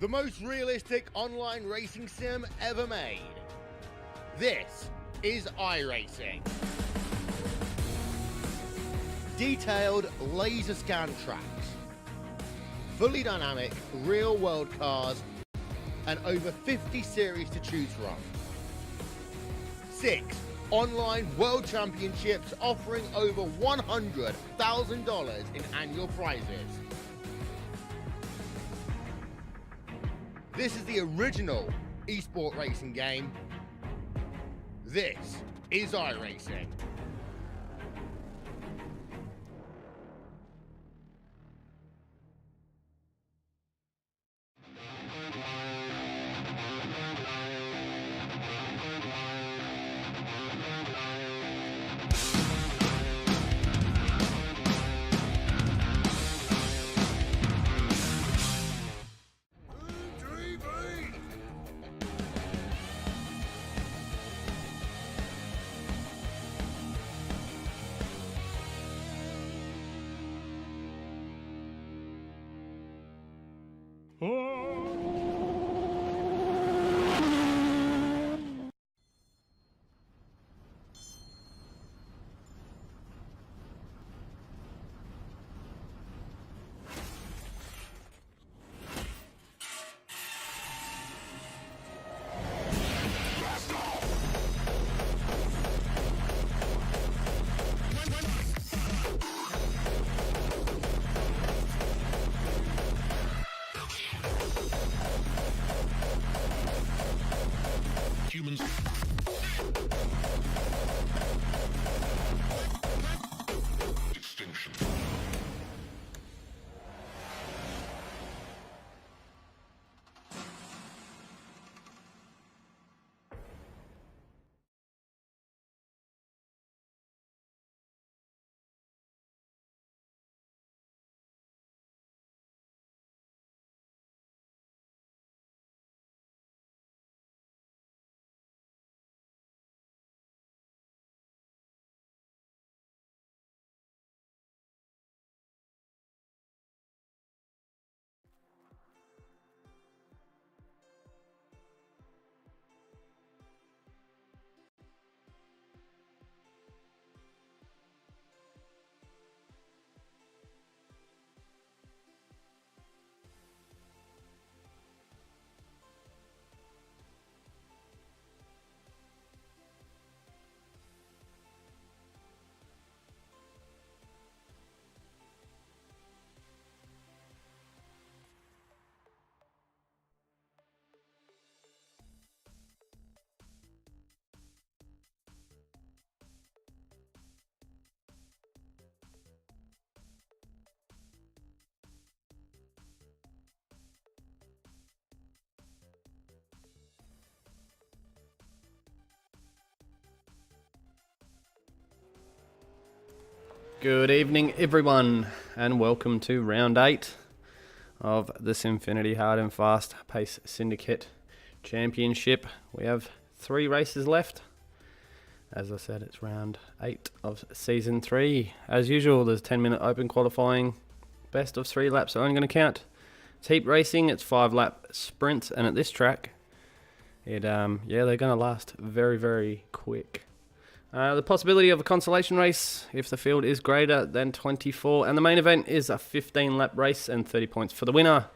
the most realistic online racing sim ever made. This is iRacing. Detailed laser scan tracks, fully dynamic real world cars, and over 50 series to choose from. 6 online world championships offering over $100,000 in annual prizes. This is the original esport racing game. This is iRacing. Humans. Extinction. Good evening everyone and welcome to round 8 of the SimFinity Hard and Fast Pace Syndicate Championship. We have 3 races left. As I said, it's round 8 of season 3. As usual, there's 10-minute open qualifying. Best of 3 laps are only going to count. It's heat racing, it's 5-lap sprints, and at this track, they're going to last very, very quick. The possibility of a consolation race if the field is greater than 24. And the main event is a 15-lap race and 30 points for the winner.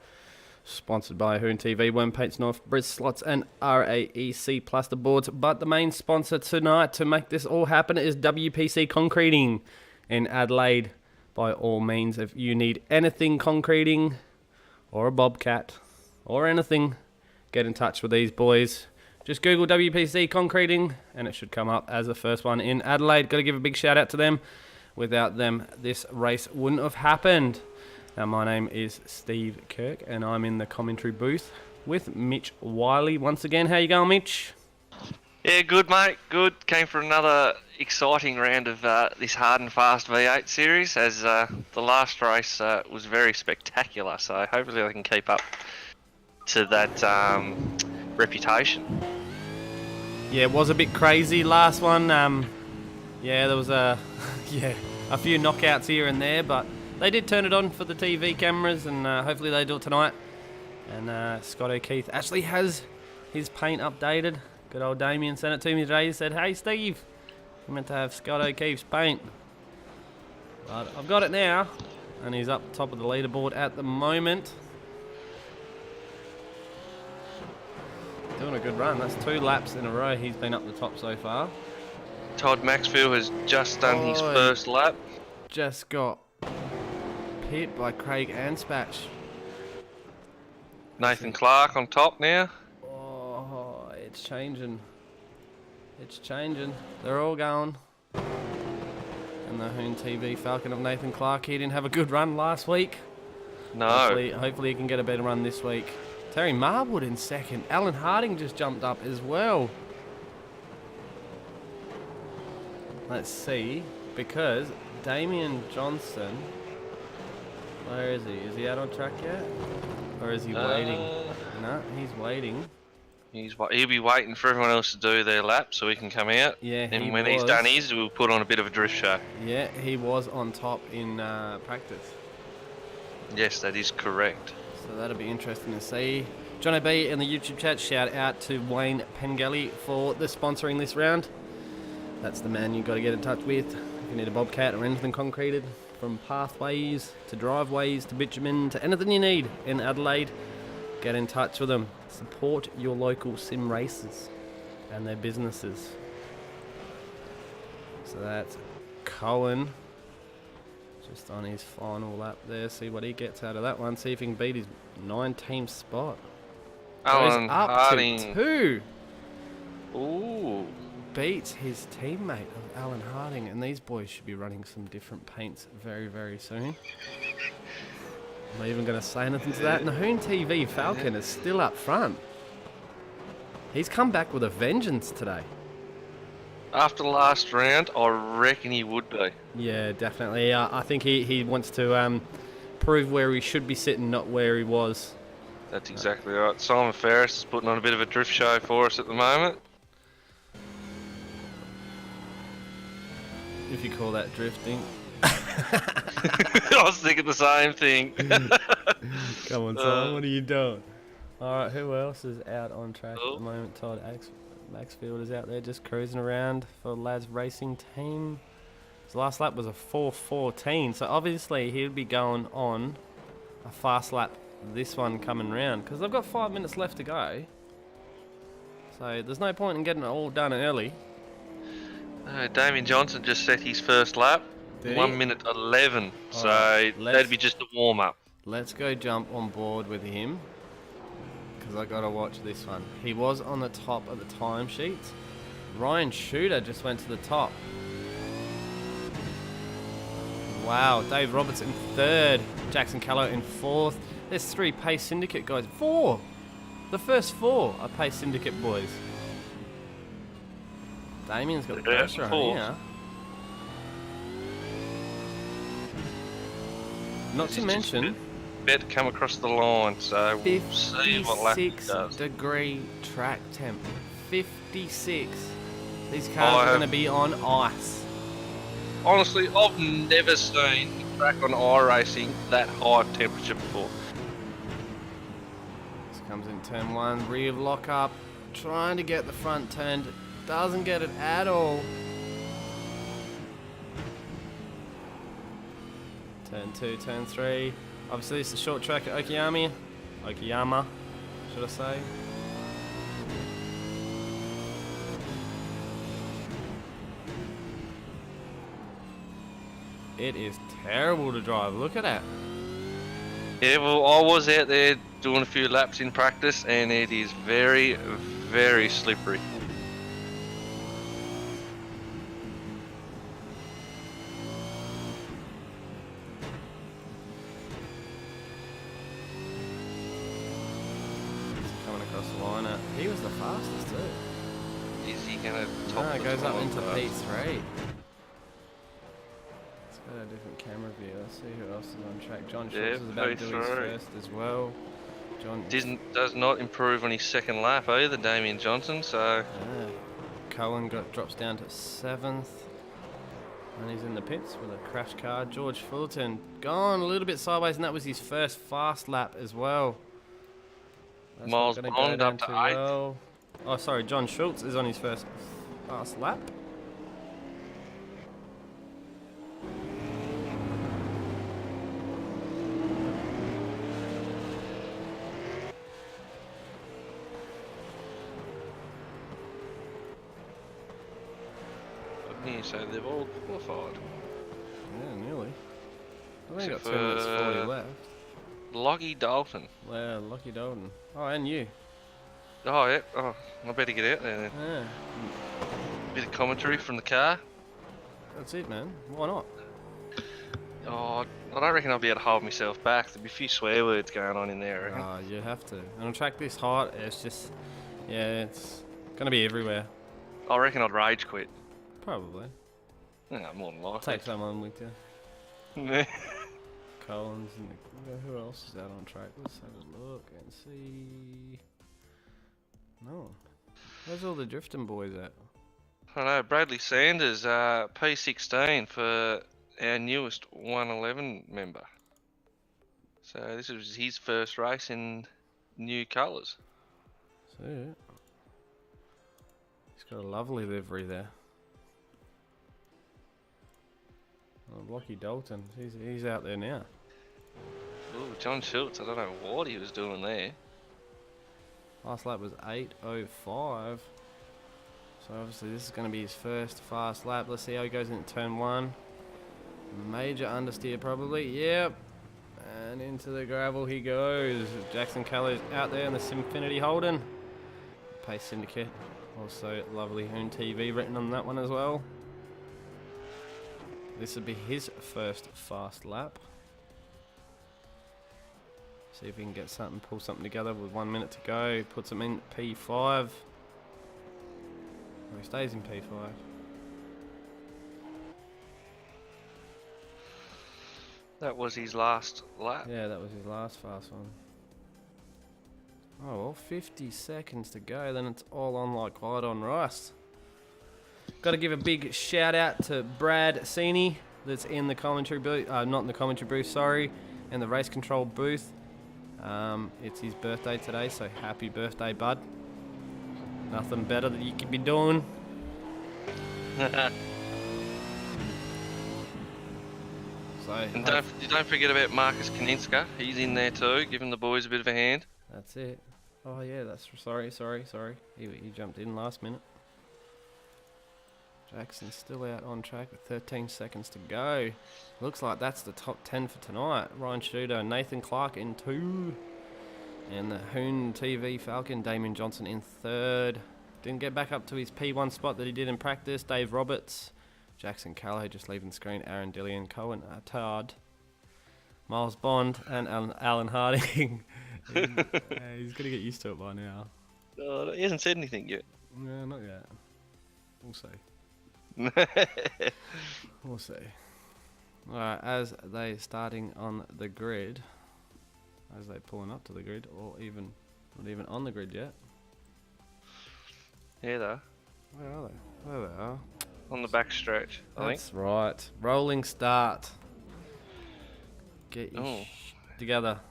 Sponsored by HoonTV, Worm Paints North, Briz Slots and RAEC Plasterboards. But the main sponsor tonight to make this all happen is WPC Concreting in Adelaide. By all means, if you need anything concreting or a bobcat or anything, get in touch with these boys. Just Google WPC Concreting and it should come up as the first one in Adelaide. Got to give a big shout out to them. Without them, this race wouldn't have happened. Now, my name is Steve Kirk and I'm in the commentary booth with Mitch Wiley once again. How you going, Mitch? Yeah, good, mate. Good. Came for another exciting round of this Hard and Fast V8 series, as the last race was very spectacular. So hopefully I can keep up to that reputation. Yeah, it was a bit crazy last one. Yeah, there was a few knockouts here and there, but they did turn it on for the TV cameras, and hopefully they do it tonight. And Scott O'Keefe actually has his paint updated. Good old Damien sent it to me today. He said, "Hey Steve, I meant to have Scott O'Keefe's paint, but I've got it now." And he's up top of the leaderboard at the moment. Doing a good run. That's 2 laps in a row. He's been up the top so far. Todd Maxfield has just done his first lap. Just got hit by Craig Anspach. Nathan Clark on top now. Oh, it's changing. It's changing. They're all going. And the HoonTV Falcon of Nathan Clark, he didn't have a good run last week. No. Hopefully he can get a better run this week. Terry Marwood in second. Alan Harding just jumped up as well. Let's see, because Damien Johnson, where is he? Is he out on track yet? Or is he waiting? No, he's waiting. He'll be waiting for everyone else to do their lap so he can come out. Yeah, and when he's done his, we'll put on a bit of a drift show. Yeah, he was on top in practice. Yes, that is correct. So that'll be interesting to see. Johnny B in the YouTube chat, shout out to Wayne Pengelly for the sponsoring this round. That's the man you've got to get in touch with if you need a bobcat or anything concreted, from pathways to driveways to bitumen to anything you need in Adelaide. Get in touch with them. Support your local sim racers and their businesses. So that's Cohen just on his final lap there. See what he gets out of that one. See if he can beat his 9-team spot. Alan up Harding. to 2. Ooh. Beats his teammate of Alan Harding, and these boys should be running some different paints very, very soon. I'm not even going to say anything to that. And the HoonTV Falcon is still up front. He's come back with a vengeance today. After the last round, I reckon he would be. Yeah, definitely. I think he wants to prove where he should be sitting, not where he was. That's exactly right. Simon Ferris is putting on a bit of a drift show for us at the moment. If you call that drifting. I was thinking the same thing. Come on, Simon, what are you doing? Alright, who else is out on track at the moment? Todd Maxfield is out there just cruising around for Lads Racing Team. His last lap was a 4:14, so obviously he'll be going on a fast lap this one coming round, because they've got 5 minutes left to go. So there's no point in getting it all done early. Damien Johnson just set his first lap. 1 minute 11. So that'd be just a warm up. Let's go jump on board with him, because I gotta watch this one. He was on the top of the timesheets. Ryan Shooter just went to the top. Wow, Dave Roberts in 3rd, Jackson Callow in 4th. There's 3 Pace Syndicate guys. 4! The first 4 are Pace Syndicate boys. Damien's got the pressure on here. Not to mention, bet to come across the line, so we'll see what lap he does. 56-degree track temp. 56. These cars are going to be on ice. Honestly, I've never seen a track on iRacing that high temperature before. This comes in turn 1, rear lock up, trying to get the front turned. Doesn't get it at all. Turn 2, turn 3. Obviously, it's a short track at Okayama, should I say. It is terrible to drive. Look at that. Yeah, well, I was out there doing a few laps in practice, and it is very, very slippery. He was the fastest too. Is he going to top No, it the goes up time into first? P3. Let's go to a different camera view. Let's see who else is on track. John Schultz is about to do his P3. first as well. John Does not improve on his second lap either, Damien Johnson, so... Cohen drops down to 7th. And he's in the pits with a crash car. George Fullerton gone a little bit sideways, and that was his first fast lap as well. That's Miles not gonna Bond go down up to too 8th. well. Oh, sorry, John Schultz is on his first fast lap. Yeah, so they've all qualified. Yeah, nearly. I think Except got 2 minutes 40 for left. Lockie Dalton. Wow, lucky Dalton. Oh, and you. Oh, yeah. Oh, I better get out there then. Yeah, Bit of commentary from the car. that's it, man. Why not? Oh, I don't reckon I'll be able to hold myself back. There'll be a few swear words going on in there, I reckon. Ah, you have to. And on a track this hot, it's just, yeah, it's gonna be everywhere. I reckon I'd rage quit. Probably. Yeah, more than likely. Take someone with you. Yeah. Collins and who else is out on track? Let's have a look and see. No. Where's all the drifting boys at? I know, Bradley Sanders, P16 for our newest 111 member. So this was his first race in new colours. See it. He's got a lovely livery there. Oh, Lockie Dalton, he's out there now. Ooh, John Schultz, I don't know what he was doing there. Last lap was 8:05. So obviously this is going to be his first fast lap. Let's see how he goes into turn 1. Major understeer probably. Yep. And into the gravel he goes. Jackson Caller's out there in the SimFinity Holden. Pace Syndicate. Also lovely HoonTV written on that one as well. This would be his first fast lap. See if he can get something, pull something together with 1 minute to go. Puts him in P5. Oh, he stays in P5. That was his last lap. Yeah, that was his last fast one. Oh, well, 50 seconds to go, then it's all on like white on rice. Got to give a big shout out to Brad Sini, that's in the commentary booth, not in the commentary booth, sorry, in the race control booth. It's his birthday today, so happy birthday, bud. Nothing better that you could be doing. So, And don't forget about Marcus Kaninska. He's in there too, giving the boys a bit of a hand. that's it. Oh yeah, that's sorry. He jumped in last minute. Jackson's still out on track with 13 seconds to go. Looks like that's the top 10 for tonight. Ryan Shooter and Nathan Clark in 2. And the HoonTV Falcon, Damien Johnson in 3rd. Didn't get back up to his P1 spot that he did in practice. Dave Roberts, Jackson Calloway just leaving the screen. Aaron Dillian, Cohen Attard, Miles Bond, and Alan Harding. He's going to get used to it by now. He hasn't said anything yet. No, not yet. We'll see. We'll see. Alright, as they starting on the grid, as they pulling up to the grid, or even not even on the grid yet. Yeah, though. Where are they? There they are. On the back stretch, I think. That's right. Rolling start. Get your together.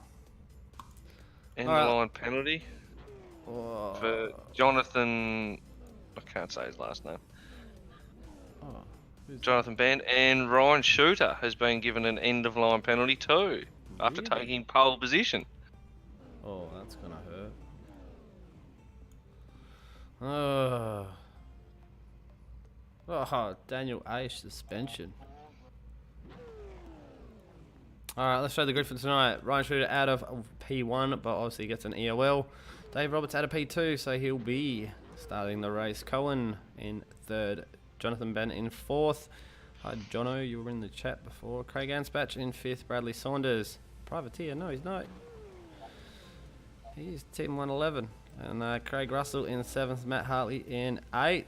End Alright. line penalty Oh. for Jonathan. I can't say his last name. Oh, who's Jonathan Band and Ryan Shooter has been given an end of line penalty too after Really? taking pole position. Oh, that's gonna hurt. Oh, Daniel Aish suspension. Alright, let's show the grid for tonight. Ryan Shooter out of P1, but obviously gets an EOL. Dave Roberts out of P2, so he'll be starting the race. Cohen in 3rd. Jonathan Ben in 4th. Hi, Jono, you were in the chat before. Craig Anspach in 5th. Bradley Saunders. Privateer, no, he's not. He's Team 111. And Craig Russell in 7th. Matt Hartley in 8th.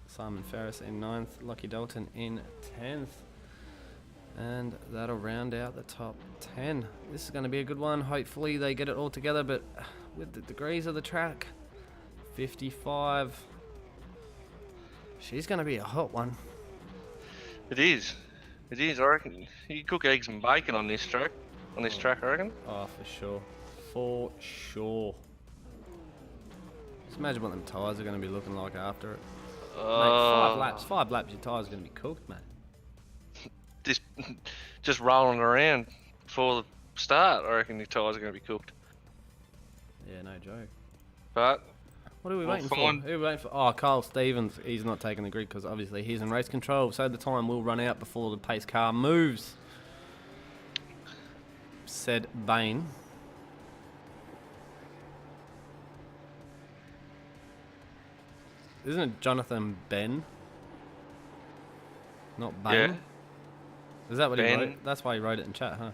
Simon Ferris in 9th. Lockie Dalton in 10th. And that'll round out the top 10. This is going to be a good one. Hopefully they get it all together, but with the degrees of the track, 55. She's going to be a hot one. It is. It is. I reckon you cook eggs and bacon on this track. I reckon. Oh, for sure. for sure. Just imagine what them tyres are going to be looking like after it. Mate, 5 laps. 5 laps, your tyres are going to be cooked, mate. Just rolling around before the start, I reckon your tyres are going to be cooked. Yeah, no joke. But what are we waiting for? find- Who are we waiting for? Oh, Carl Stevens. He's not taking the grid because obviously he's in race control. So the time will run out before the pace car moves. Said Bain. Isn't it Jonathan Ben? Not Bain? Yeah. Is that what he Ben. wrote? That's why he wrote it in chat, huh?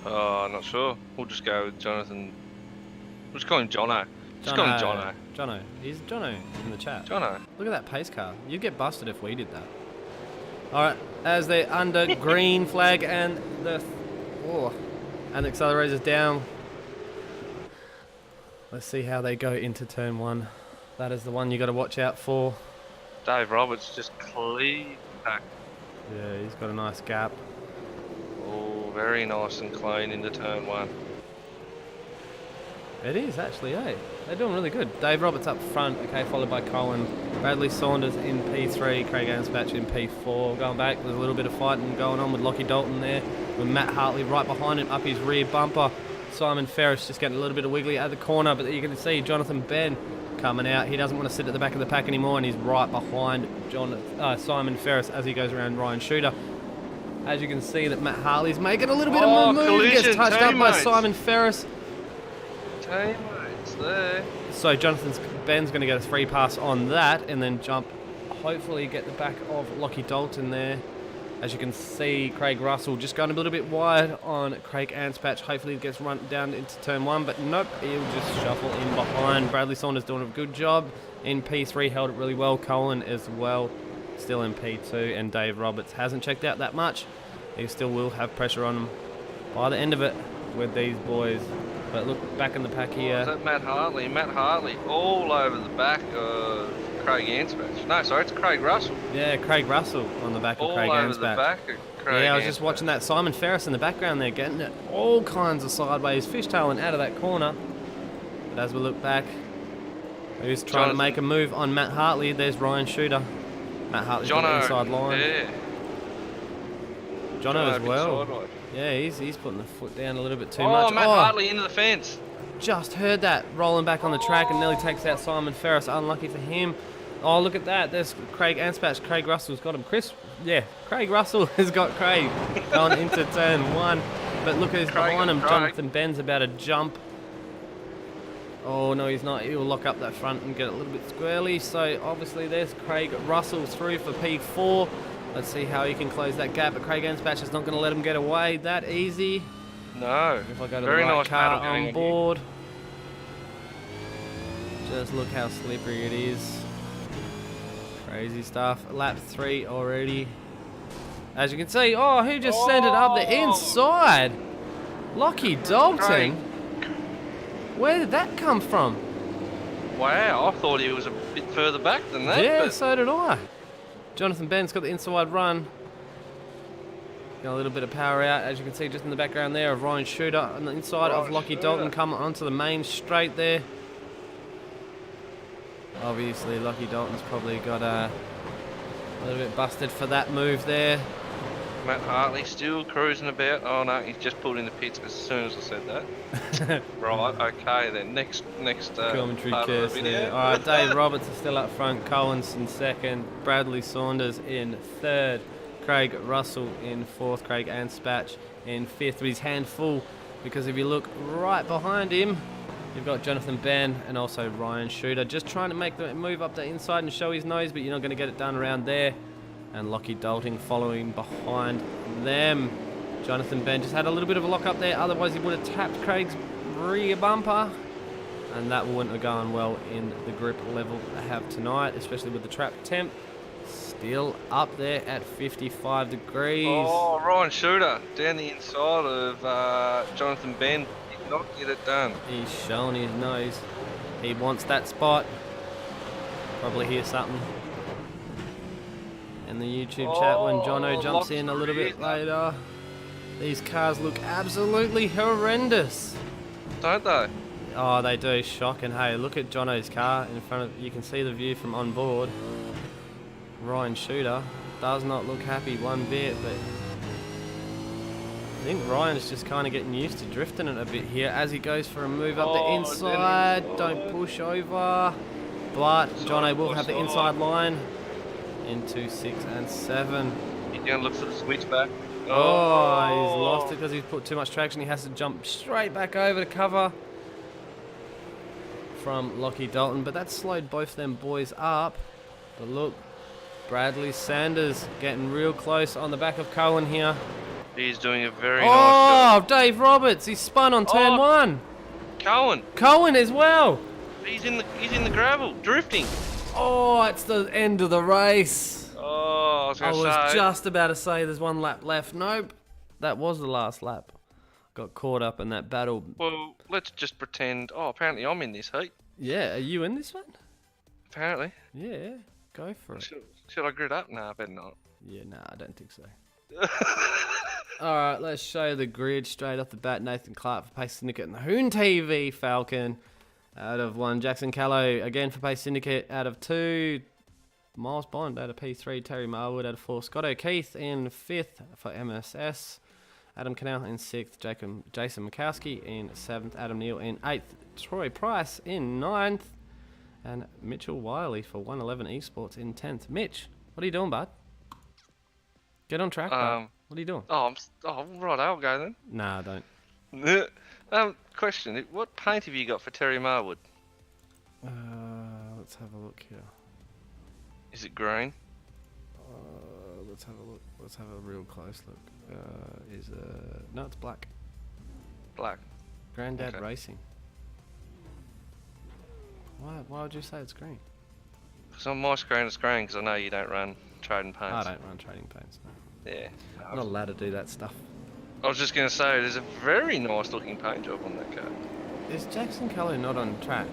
Oh, I'm not sure. We'll just go with Jonathan. We'll just call him Jono. Just call him Jono. Jono. He's Jono in the chat. Jono. Look at that pace car. You'd get busted if we did that. Alright, as they're under green flag and the accelerator's down. Let's see how they go into turn 1. That is the one you got to watch out for. Dave Roberts just clean back. Yeah, he's got a nice gap. Oh, very nice and clean into turn 1. It is actually, eh? They're doing really good. Dave Roberts up front, okay, followed by Colin. Bradley Saunders in P3, Craig Anspach in P4. Going back, there's a little bit of fighting going on with Lockie Dalton there, with Matt Hartley right behind him, up his rear bumper. Simon Ferris just getting a little bit of wiggly at the corner, but you can see Jonathan Ben coming out. He doesn't want to sit at the back of the pack anymore, and he's right behind Simon Ferris as he goes around Ryan Shooter. As you can see that Matt Hartley's making a little bit of move. He gets touched up by Simon Ferris. Teammates there. So Jonathan Ben's going to get a free pass on that and then jump, hopefully get the back of Lockie Dalton there. As you can see, Craig Russell just going a little bit wide on Craig Anspach. Hopefully he gets run down into turn 1, but nope, he'll just shuffle in behind. Bradley Saunders doing a good job in P3, held it really well. Colin as well, still in P2, and Dave Roberts hasn't checked out that much. He still will have pressure on him by the end of it with these boys. But look, back in the pack here. Is that Matt Hartley? Matt Hartley all over the back of Craig Anspach. No, sorry, it's Craig Russell. Yeah, Craig Russell on the back of Craig Anspach. All over the back of Craig Yeah, I was just Anspach. watching that Simon Ferris in the background there, getting it all kinds of sideways, fishtailing out of that corner. But as we look back, who's trying to make a move on Matt Hartley? There's Ryan Shooter. Matt Hartley's on the inside line. Yeah. Jono as well. Sideways. Yeah, he's putting the foot down a little bit too Oh, much. Matt Hartley into the fence. Just heard that, rolling back on the track and nearly takes out Simon Ferris. Unlucky for him. Oh, look at that. There's Craig Anspach. Craig Russell's got him. Craig Russell has got Craig going into turn 1. But look who's behind him. Jonathan Ben's about to jump. Oh, no, he's not. He'll lock up that front and get it a little bit squirrely. So, obviously, there's Craig Russell through for P4. Let's see how he can close that gap. But Craig Anspach is not going to let him get away that easy. No. If I go to Very the right nice car battle going on board. Just look how slippery it is. Crazy stuff. Lap 3 already. As you can see, oh, who just sent it up the inside? Lockie Dalton. Where did that come from? Wow, I thought he was a bit further back than that. Yeah, but so did I. Jonathan Ben's got the inside run. Got a little bit of power out, as you can see just in the background there of Ryan Shooter on the inside of Lockie Dalton coming onto the main straight there. Obviously, Lockie Dalton's probably got a little bit busted for that move there. Matt Hartley still cruising about. Oh no, he's just pulled in the pits as soon as I said that. Right, okay then. Next Commentary part of the curse video. there. Alright, Dave Roberts is still up front. Collins in second. Bradley Saunders in third. Craig Russell in fourth. Craig Anspach in fifth. But his hand full because if you look right behind him, you've got Jonathan Ben and also Ryan Shooter. Just trying to make the move up the inside and show his nose, but you're not going to get it done around there. And Lockie Dalton following behind them. Jonathan Ben just had a little bit of a lock up there, otherwise he would have tapped Craig's rear bumper. And that wouldn't have gone well in the grip level they have tonight, especially with the trap temp. Still up there at 55 degrees. Oh, Ryan Shooter down the inside of Jonathan Ben. Did not get it done. He's showing his nose. He wants that spot. Probably hear something. And the YouTube chat when Jono jumps lots in a of little bit rear. later. These cars look absolutely horrendous. Don't they? Oh, they do. Shocking. Hey, look at Jono's car in front of. You can see the view from on board. Ryan Shooter does not look happy one bit, but I think Ryan's just kind of getting used to drifting it a bit here as he goes for a move up the inside. Don't push over. But Jono will have the inside line into 6 and 7. He's going to look for the switchback. Oh, he's lost it because he's put too much traction. He has to jump straight back over to cover from Lockie Dalton. But that slowed both them boys up. But look, Bradley Sanders getting real close on the back of Cohen here. He's doing a very nice job. Oh, Dave Roberts. He spun on turn 1. Cohen as well. He's in the gravel, drifting. Oh, it's the end of the race. Oh, I was I going to was say. just about to say there's one lap left. Nope. That was the last lap. Got caught up in that battle. Well, let's just pretend. Oh, apparently I'm in this heat. Yeah, are you in this one? Apparently. Yeah, go for it. Should I grid up? No, I better not. Yeah, nah, I don't think so. Alright, let's show the grid straight off the bat. Nathan Clark for Pace Syndicate and the HoonTV Falcon. Out of 1, Jackson Callow again for Pace Syndicate. Out of 2, Miles Bond out of P3. Terry Marwood out of 4. Scott O'Keefe in 5th for MSS. Adam Canal in 6th. Jason Mikowski in 7th. Adam Neal in 8th. Troy Price in 9th. And Mitchell Wiley for 111 Esports in 10th. Mitch, what are you doing, bud? Get on track, bud. What are you doing? Right, I'll go then. Nah, don't. Question: what paint have you got for Terry Marwood? Let's have a look here. Is it green? Let's have a look. Let's have a real close look. No, it's black. Black. Grandad Okay. Racing. Why would you say it's green? Because on my screen it's green because I know you don't run trading paints. I don't run trading paints. No. Yeah. I'm not allowed to do that stuff. I was just going to say, there's a very nice looking paint job on that car. Is Jackson Callow not on track?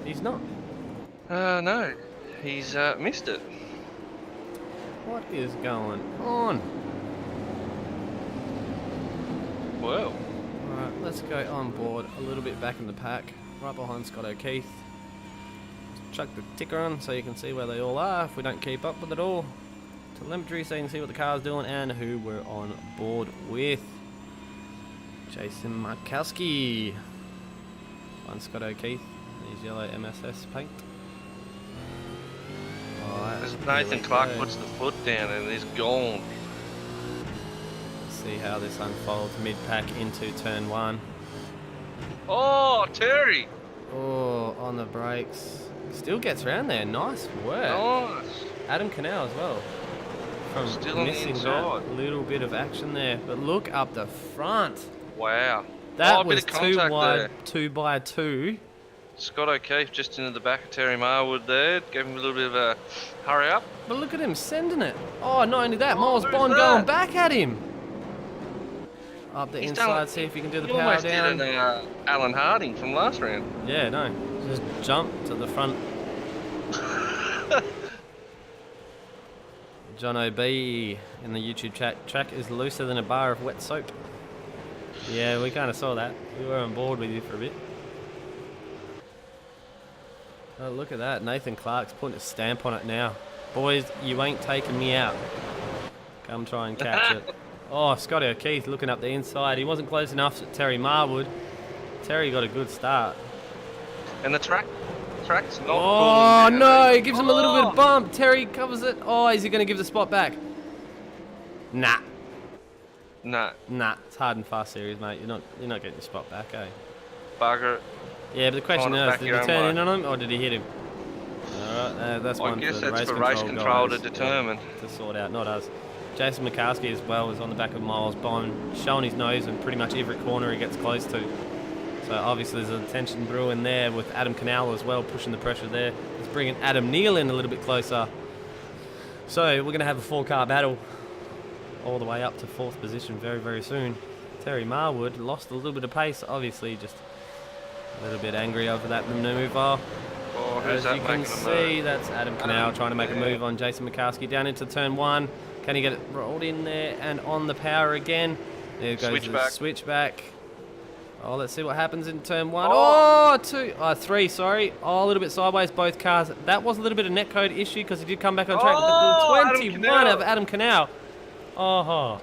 He's not. No. He's missed it. What is going on? Well. Alright, let's go on board a little bit back in the pack. Right behind Scott O'Keefe. Chuck the ticker on so you can see where they all are if we don't keep up with it all. Telemetry so you can see what the car's doing and who we're on board with. Jason Markowski. One Scott O'Keefe. His yellow MSS paint. Alright. As Nathan Clark puts the foot down and he's gone. Let's see how this unfolds mid-pack into turn 1. Oh, Terry! Oh, on the brakes. Still gets around there. Nice work. Nice. Adam Canal as well. From Still on the missing inside. that little bit of action there. But look up the front. Wow. That a bit was of 2 contact wide, there. 2 by 2. Scott O'Keefe just into the back of Terry Marwood there. Gave him a little bit of a hurry up. But look at him sending it. Oh, not only that, Miles who's Bond that? going back at him. Up the He's inside, done- see if you can do the He power almost down. did an Alan Harding from last round. Yeah, no. Just jump to the front. John O.B. in the YouTube chat. Track is looser than a bar of wet soap. Yeah, we kind of saw that. We were on board with you for a bit. Oh, look at that. Nathan Clark's putting a stamp on it now. Boys, you ain't taking me out. Come try and catch it. Oh, Scotty O'Keefe looking up the inside. He wasn't close enough to Terry Marwood. Terry got a good start. And the track's not Oh, cooling down. no. He gives him a little bit of bump. Terry covers it. Oh, is he going to give the spot back? Nah. No, Nah. It's hard and fast series, mate. You're not getting your spot back, eh? bugger it. Yeah, but the question Trying to is, back did your he own turn way. in on him or did he hit him? Alright, that's I one guess for the that's race for control race control to guys, determine. to sort out, not us. Jason McCaskey as well is on the back of Miles Bond, showing his nose in pretty much every corner he gets close to. So obviously there's a tension brewing there with Adam Canal as well, pushing the pressure there. It's bringing Adam Neal in a little bit closer. So we're going to have a 4-car battle all the way up to 4th position very, very soon. Terry Marwood lost a little bit of pace, obviously just a little bit angry over that maneuver. Oh, who's As that you can making a see, move? that's Adam Canal trying to make a move on Jason Mikowski down into turn 1. Can he get it rolled in there and on the power again? There goes the switchback. Oh, let's see what happens in turn 1. Oh, 3, sorry. Oh, a little bit sideways, both cars. That was a little bit of netcode issue because he did come back on track. But the 21 of Adam Canal. Oh,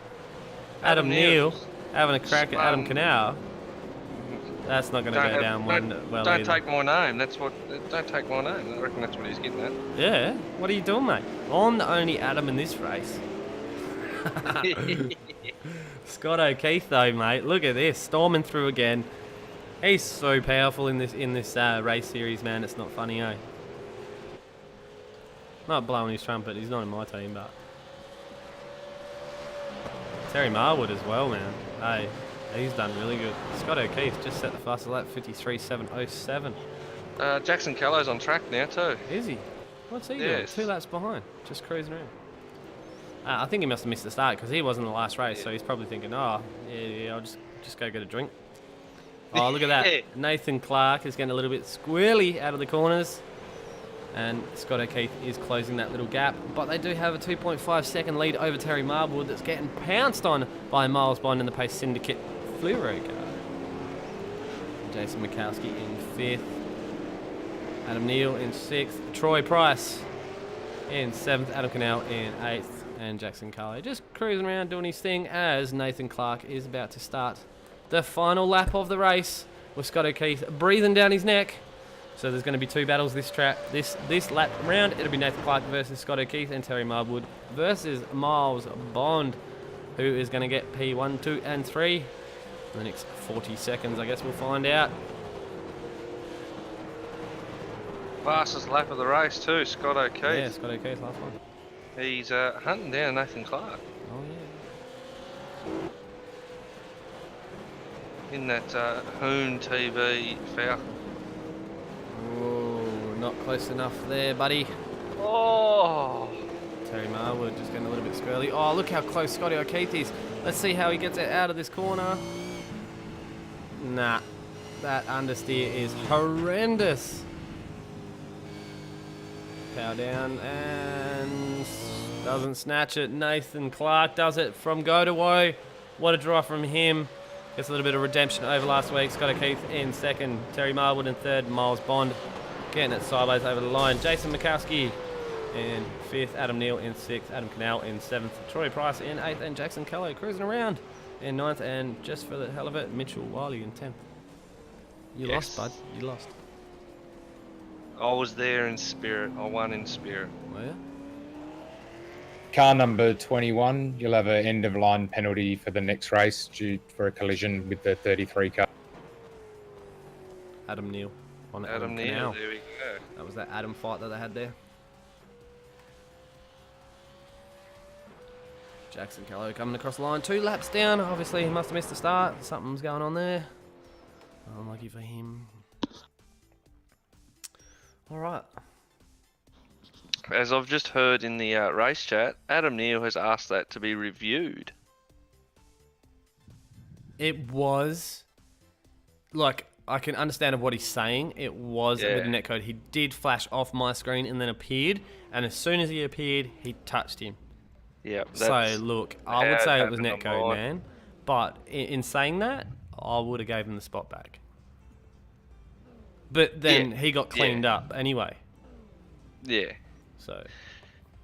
Adam Neal having a crack at Adam Canal. That's not going to go down well Don't either. take my name. Don't take my name. I reckon that's what he's getting at. Yeah, what are you doing, mate? I'm the only Adam in this race. Scott O'Keefe, though, mate, look at this, storming through again. He's so powerful in this race series, man. It's not funny, eh? Not blowing his trumpet. He's not in my team, but Terry Marwood as well, man. Hey, he's done really good. Scott O'Keefe just set the fastest lap, 53.707. Jackson Callow's on track now too. Is he? What's he doing? 2 laps behind, just cruising around. I think he must have missed the start because he wasn't in the last race, so he's probably thinking, oh, yeah, I'll just go get a drink. Oh, look at that. Nathan Clark is getting a little bit squirrely out of the corners. And Scott O'Keefe is closing that little gap. But they do have a 2.5 second lead over Terry Marwood that's getting pounced on by Miles Bond in the Pace Syndicate Fluoro car. Jason Mikowski in 5th. Adam Neal in 6th. Troy Price in 7th. Adam Canal in 8th. And Jackson Carlo just cruising around doing his thing as Nathan Clark is about to start the final lap of the race with Scott O'Keefe breathing down his neck. So there's going to be 2 battles this lap round. It'll be Nathan Clark versus Scott O'Keefe and Terry Marwood versus Miles Bond, who is going to get P1, 2 and 3 in the next 40 seconds. I guess we'll find out. Fastest lap of the race too, Scott O'Keefe. Yeah, Scott O'Keefe, last one. He's hunting down Nathan Clark. Oh, yeah. In that HoonTV Falcon. Oh, not close enough there, buddy. Oh! Terry Marwood just getting a little bit squirrely. Oh, look how close Scotty O'Keefe is. Let's see how he gets it out of this corner. Nah, that understeer is horrendous. Power down and doesn't snatch it. Nathan Clark does it from go to woe. What a draw from him. Gets a little bit of redemption over last week. Scott O'Keefe in 2nd. Terry Marwood in 3rd. Miles Bond getting it sideways over the line. Jason Mikowski in 5th. Adam Neal in 6th. Adam Canal in 7th. Troy Price in 8th. And Jackson Callow cruising around in 9th. And just for the hell of it, Mitchell Wiley in 10th. You lost, bud. You lost. I was there in spirit. I won in spirit. Oh, yeah? Car number 21, you'll have an end-of-line penalty for the next race due for a collision with the 33 car. Adam Neal. On Adam Neal, Canal. there we go. That was that Adam fight that they had there. Jackson Callow coming across the line. 2 laps down. Obviously, he must have missed the start. Something's going on there. Unlucky for him. All right. As I've just heard in the race chat, Adam Neal has asked that to be reviewed. It was, like, I can understand what he's saying. It was with the netcode. He did flash off my screen and then appeared. And as soon as he appeared, he touched him. Yeah. So, look, I would say it was netcode, man. But in saying that, I would have gave him the spot back. But then he got cleaned up anyway. Yeah. So.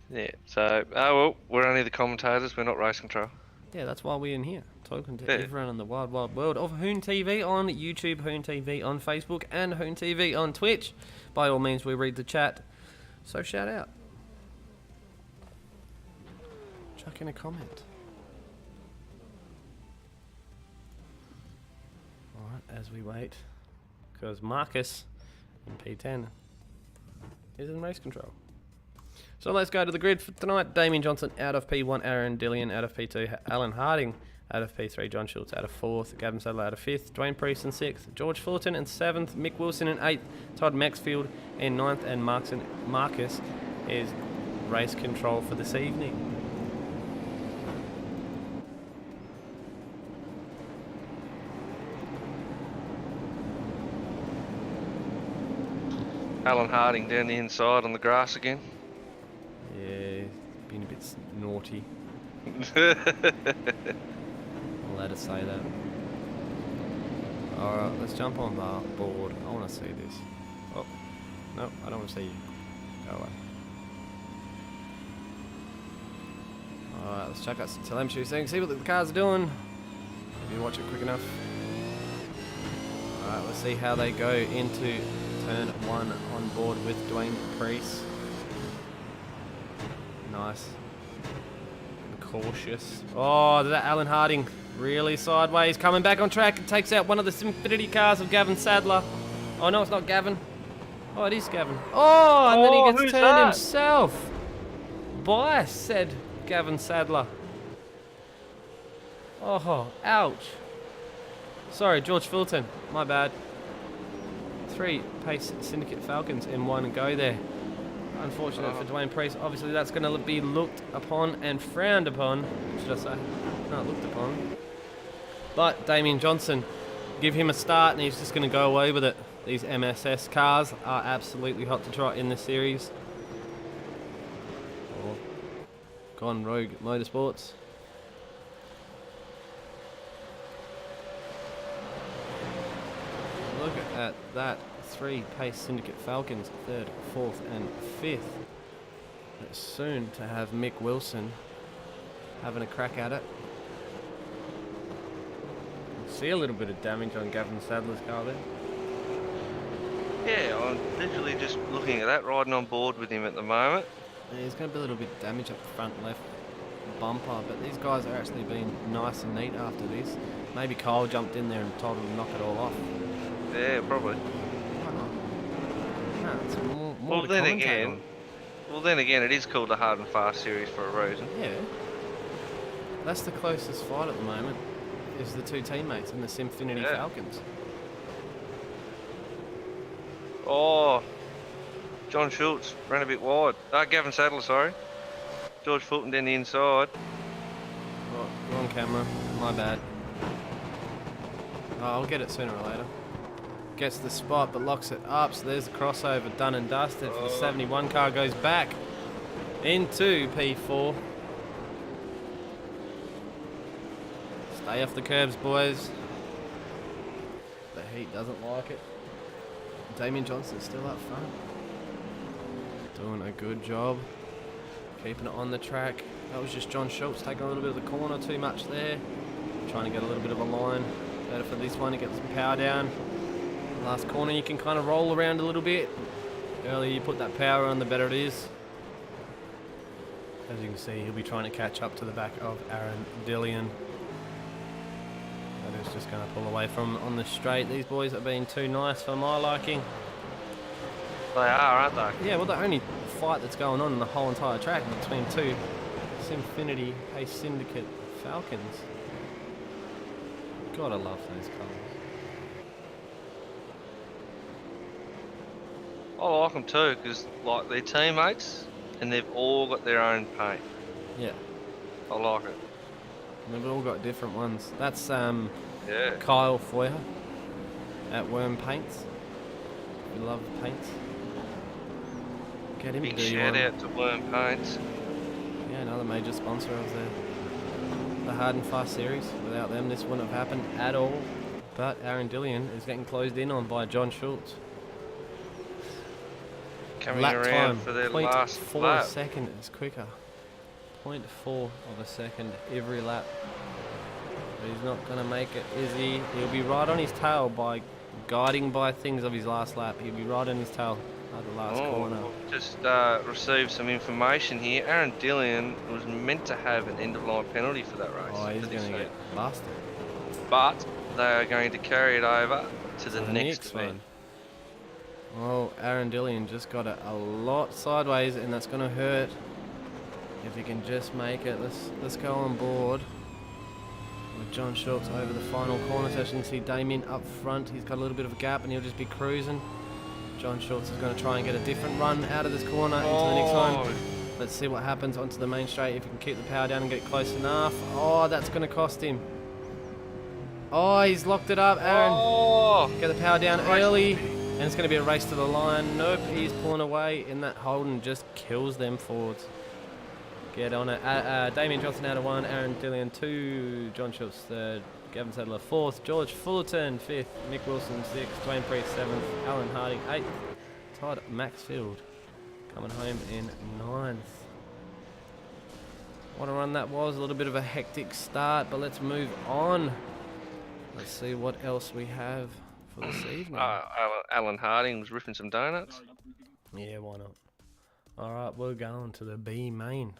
Yeah. So, well, we're only the commentators. We're not race control. Yeah, that's why we're in here, talking to everyone in the wide, wide world of HoonTV on YouTube, HoonTV on Facebook, and HoonTV on Twitch. By all means, we read the chat, so shout out. Chuck in a comment. Alright, as we wait, because Marcus in P10 is in race control. So let's go to the grid for tonight. Damien Johnson out of P1, Aaron Dillian out of P2, Alan Harding out of P3, John Schultz out of 4th, Gavin Sadler out of 5th, Dwayne Priest in 6th, George Fullerton in 7th, Mick Wilson in 8th, Todd Maxfield in 9th, and Marcus is race control for this evening. Alan Harding down the inside on the grass again. Yeah, being a bit naughty. I'm allowed to say that. Alright, let's jump on the board. I want to see this. Oh, no, I don't want to see you. Go away. Alright, let's check out some telemetry so you can see what the cars are doing. If you watch it quick enough. Alright, let's see how they go into turn 1 on board with Dwayne Priest. Nice. Cautious. Oh, that Alan Harding really sideways. Coming back on track and takes out one of the SimFinity cars of Gavin Sadler. Oh no, it's not Gavin. Oh, it is Gavin. Oh, and then he gets turned himself by said Gavin Sadler. Oh, ouch. Sorry, George Fulton. My bad. 3 Pace Syndicate Falcons in one go there. Unfortunate for Dwayne Priest. Obviously, that's going to be looked upon and frowned upon. Should I say? Not looked upon. But Damien Johnson, give him a start, and he's just going to go away with it. These MSS cars are absolutely hot to trot in this series. Or Gone Rogue Motorsports. Look at that. 3 Pace Syndicate Falcons, 3rd, 4th and 5th. It's soon to have Mick Wilson having a crack at it. See a little bit of damage on Gavin Sadler's car there. Yeah, I'm literally just looking at that, riding on board with him at the moment. Yeah, he's going to be a little bit damaged up the front left bumper, but these guys are actually being nice and neat after this. Maybe Kyle jumped in there and told him to knock it all off. Yeah, probably. No, it's more Well, to then commentate again, on. it is called the Hard and Fast series for a reason. Yeah. That's the closest fight at the moment, is the 2 teammates in the SimFinity Falcons. Oh, John Schultz ran a bit wide. Gavin Sadler, sorry. George Fulton down the inside. Oh, wrong camera. My bad. Oh, I'll get it sooner or later. Gets the spot but locks it up, so there's the crossover done and dusted for the 71 car. Goes back into P4. Stay off the curbs, boys. The heat doesn't like it. Damien Johnson's still up front. Doing a good job. Keeping it on the track. That was just John Schultz taking a little bit of the corner too much there. Trying to get a little bit of a line. Better for this one to get some power down. Last corner you can kind of roll around a little bit. The earlier you put that power on, the better it is. As you can see, he'll be trying to catch up to the back of Aaron Dillian. That is just going to pull away from on the straight. These boys are being too nice for my liking. They are, aren't they? Yeah, well, the only fight that's going on in the whole entire track between 2 SimFinity Pace Syndicate Falcons. Gotta love those colours. I like them too, because like they're teammates and they've all got their own paint. Yeah. I like it. And they've all got different ones. That's Yeah. Kyle Foyer at Worm Paints. We love paints. Get him Big to do shout one. out to Worm Paints. Yeah, another major sponsor of the Hard and Fast series. Without them, this wouldn't have happened at all. But Aaron Dillian is getting closed in on by John Schultz. Coming Lap around time, for their last 0.4 lap. second is quicker. 0.4 of a second every lap. But he's not going to make it, is he? He'll be right on his tail by guiding by things of his last lap. He'll be right on his tail at the last corner. Just received some information here. Aaron Dillian was meant to have an end-of-line penalty for that race. Oh, he's for this going to heat. get busted. But they are going to carry it over to the next event. one. Well, Aaron Dillian just got it a lot sideways, and that's going to hurt. If he can just make it, let's go on board with John Schultz over the final corner. So as you can see Damien up front, he's got a little bit of a gap and he'll just be cruising. John Schultz is going to try and get a different run out of this corner into the next one. Let's see what happens onto the main straight, if he can keep the power down and get close enough. Oh, that's going to cost him. Oh, he's locked it up, Aaron. Oh, Get the power down early. And it's going to be a race to the line. Nope, he's pulling away in that hold and just kills them forwards. Get on it. Damien Johnson out of 1, Aaron Dillian 2, John Schultz 3rd, Gavin Sadler 4th, George Fullerton 5th, Mick Wilson 6th, Dwayne Priest 7th, Alan Harding 8th, Todd Maxfield coming home in 9th. What a run that was. A little bit of a hectic start, but let's move on. Let's see what else we have for this evening. Alan Harding was ripping some donuts. Yeah, why not? Alright, we're going to the B main.